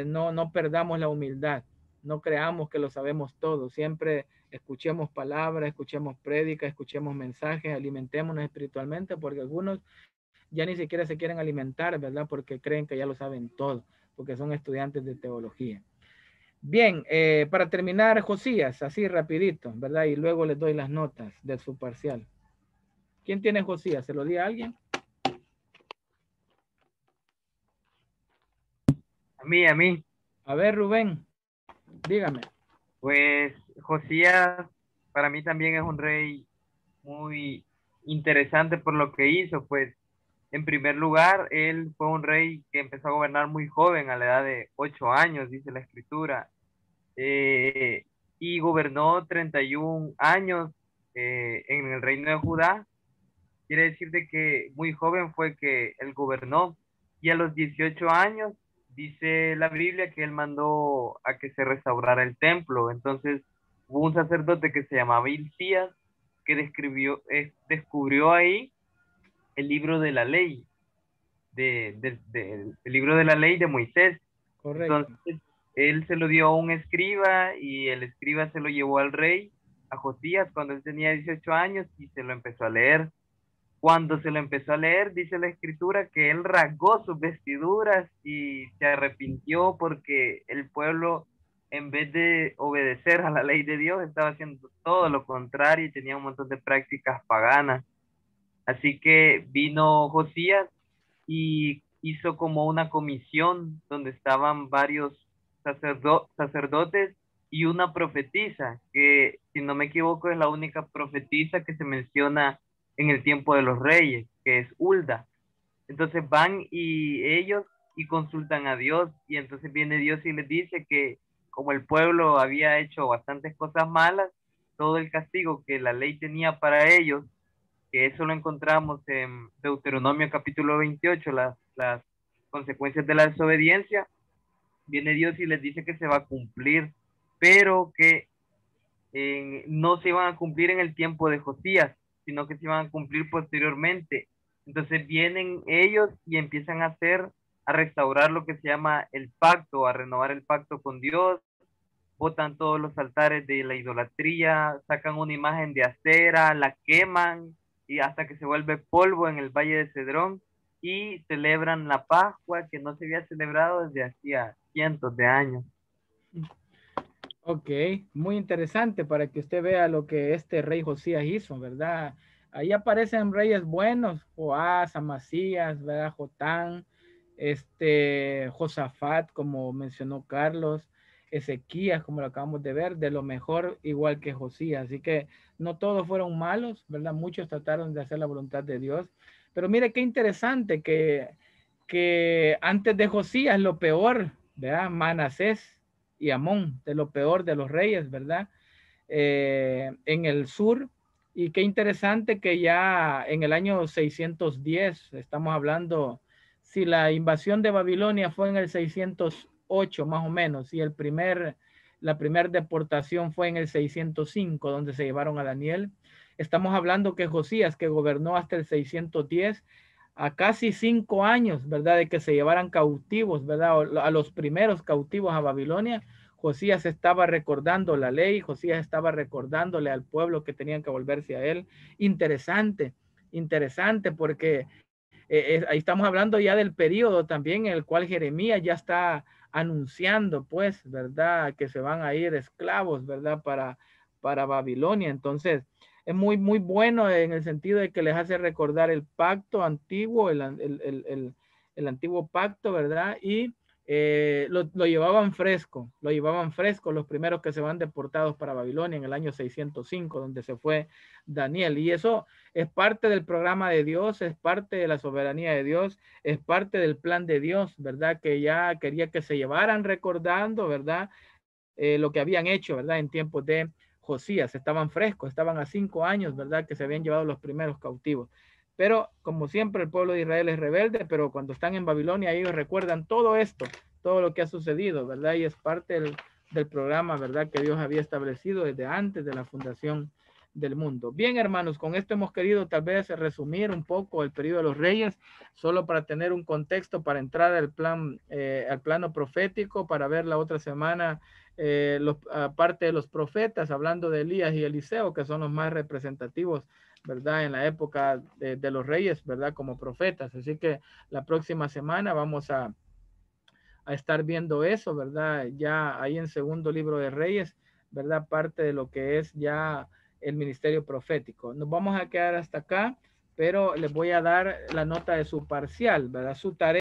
no perdamos la humildad, no creamos que lo sabemos todo, siempre escuchemos palabras, escuchemos prédicas, escuchemos mensajes, alimentémonos espiritualmente, porque algunos ya ni siquiera se quieren alimentar, ¿verdad? Porque creen que ya lo saben todo, porque son estudiantes de teología. Bien, para terminar, Josías, así rapidito, ¿verdad? Y luego les doy las notas de su parcial. ¿Quién tiene Josías? ¿Se lo di a alguien? A mí. A ver, Rubén, dígame. Pues Josías para mí también es un rey muy interesante por lo que hizo, pues en primer lugar, él fue un rey que empezó a gobernar muy joven, a la edad de 8 años, dice la escritura, y gobernó 31 años en el reino de Judá. Quiere decir de que muy joven fue que él gobernó, y a los 18 años dice la Biblia que él mandó a que se restaurara el templo. Entonces hubo un sacerdote que se llamaba Hilcías que descubrió ahí el libro de la ley, el libro de la ley de Moisés. Correcto. Entonces él se lo dio a un escriba y el escriba se lo llevó al rey, a Josías, cuando él tenía 18 años, y se lo empezó a leer. Cuando se lo empezó a leer, dice la escritura que él rasgó sus vestiduras y se arrepintió porque el pueblo, en vez de obedecer a la ley de Dios, estaba haciendo todo lo contrario y tenía un montón de prácticas paganas. Así que vino Josías y hizo como una comisión donde estaban varios sacerdotes y una profetisa, que si no me equivoco es la única profetisa que se menciona en el tiempo de los reyes, que es Hulda. Entonces van y ellos y consultan a Dios, y entonces viene Dios y les dice que como el pueblo había hecho bastantes cosas malas, todo el castigo que la ley tenía para ellos, que eso lo encontramos en Deuteronomio capítulo 28, las consecuencias de la desobediencia, viene Dios y les dice que se va a cumplir, pero que no se iban a cumplir en el tiempo de Josías, sino que se iban a cumplir posteriormente. Entonces vienen ellos y empiezan a restaurar lo que se llama el pacto, a renovar el pacto con Dios, botan todos los altares de la idolatría, sacan una imagen de acera, la queman y hasta que se vuelve polvo en el Valle de Cedrón, y celebran la Pascua, que no se había celebrado desde hacía cientos de años. Ok, muy interesante para que usted vea lo que este rey Josías hizo, ¿verdad? Ahí aparecen reyes buenos, Joás, Amasías, ¿verdad? Jotán, Josafat, como mencionó Carlos, Ezequías, como lo acabamos de ver, de lo mejor, igual que Josías. Así que no todos fueron malos, ¿verdad? Muchos trataron de hacer la voluntad de Dios. Pero mire qué interesante que antes de Josías lo peor, ¿verdad? Manasés y Amón, de lo peor de los reyes, ¿verdad? En el sur. Y qué interesante que ya en el año 610, estamos hablando, si la invasión de Babilonia fue en el 608 más o menos, y la primera deportación fue en el 605, donde se llevaron a Daniel. Estamos hablando que Josías, que gobernó hasta el 610, a casi 5 años, ¿verdad? De que se llevaran cautivos, ¿verdad? A los primeros cautivos a Babilonia. Josías estaba recordando la ley, Josías estaba recordándole al pueblo que tenían que volverse a él. Interesante, interesante, porque ahí estamos hablando ya del periodo también en el cual Jeremías ya está anunciando, pues, ¿verdad? Que se van a ir esclavos, ¿verdad? Para Babilonia. Entonces, es muy, muy bueno en el sentido de que les hace recordar el pacto antiguo, el antiguo pacto, ¿verdad? Y lo llevaban fresco los primeros que se van deportados para Babilonia en el año 605, donde se fue Daniel. Y eso es parte del programa de Dios, es parte de la soberanía de Dios, es parte del plan de Dios, ¿verdad? Que ya quería que se llevaran recordando, ¿verdad? Lo que habían hecho, ¿verdad? En tiempos de Josías, estaban frescos, estaban a 5 años, ¿verdad? Que se habían llevado los primeros cautivos. Pero como siempre el pueblo de Israel es rebelde, pero cuando están en Babilonia ellos recuerdan todo esto, todo lo que ha sucedido, ¿verdad? Y es parte del programa, ¿verdad? Que Dios había establecido desde antes de la fundación del mundo. Bien, hermanos, con esto hemos querido tal vez resumir un poco el periodo de los reyes, solo para tener un contexto, para entrar al plano profético, para ver la otra semana aparte de los profetas, hablando de Elías y Eliseo, que son los más representativos, ¿verdad? En la época de los reyes, ¿verdad? Como profetas. Así que la próxima semana vamos a estar viendo eso, ¿verdad? Ya ahí en segundo libro de Reyes, ¿verdad? Parte de lo que es ya el ministerio profético. Nos vamos a quedar hasta acá, pero les voy a dar la nota de su parcial, ¿verdad? Su tarea.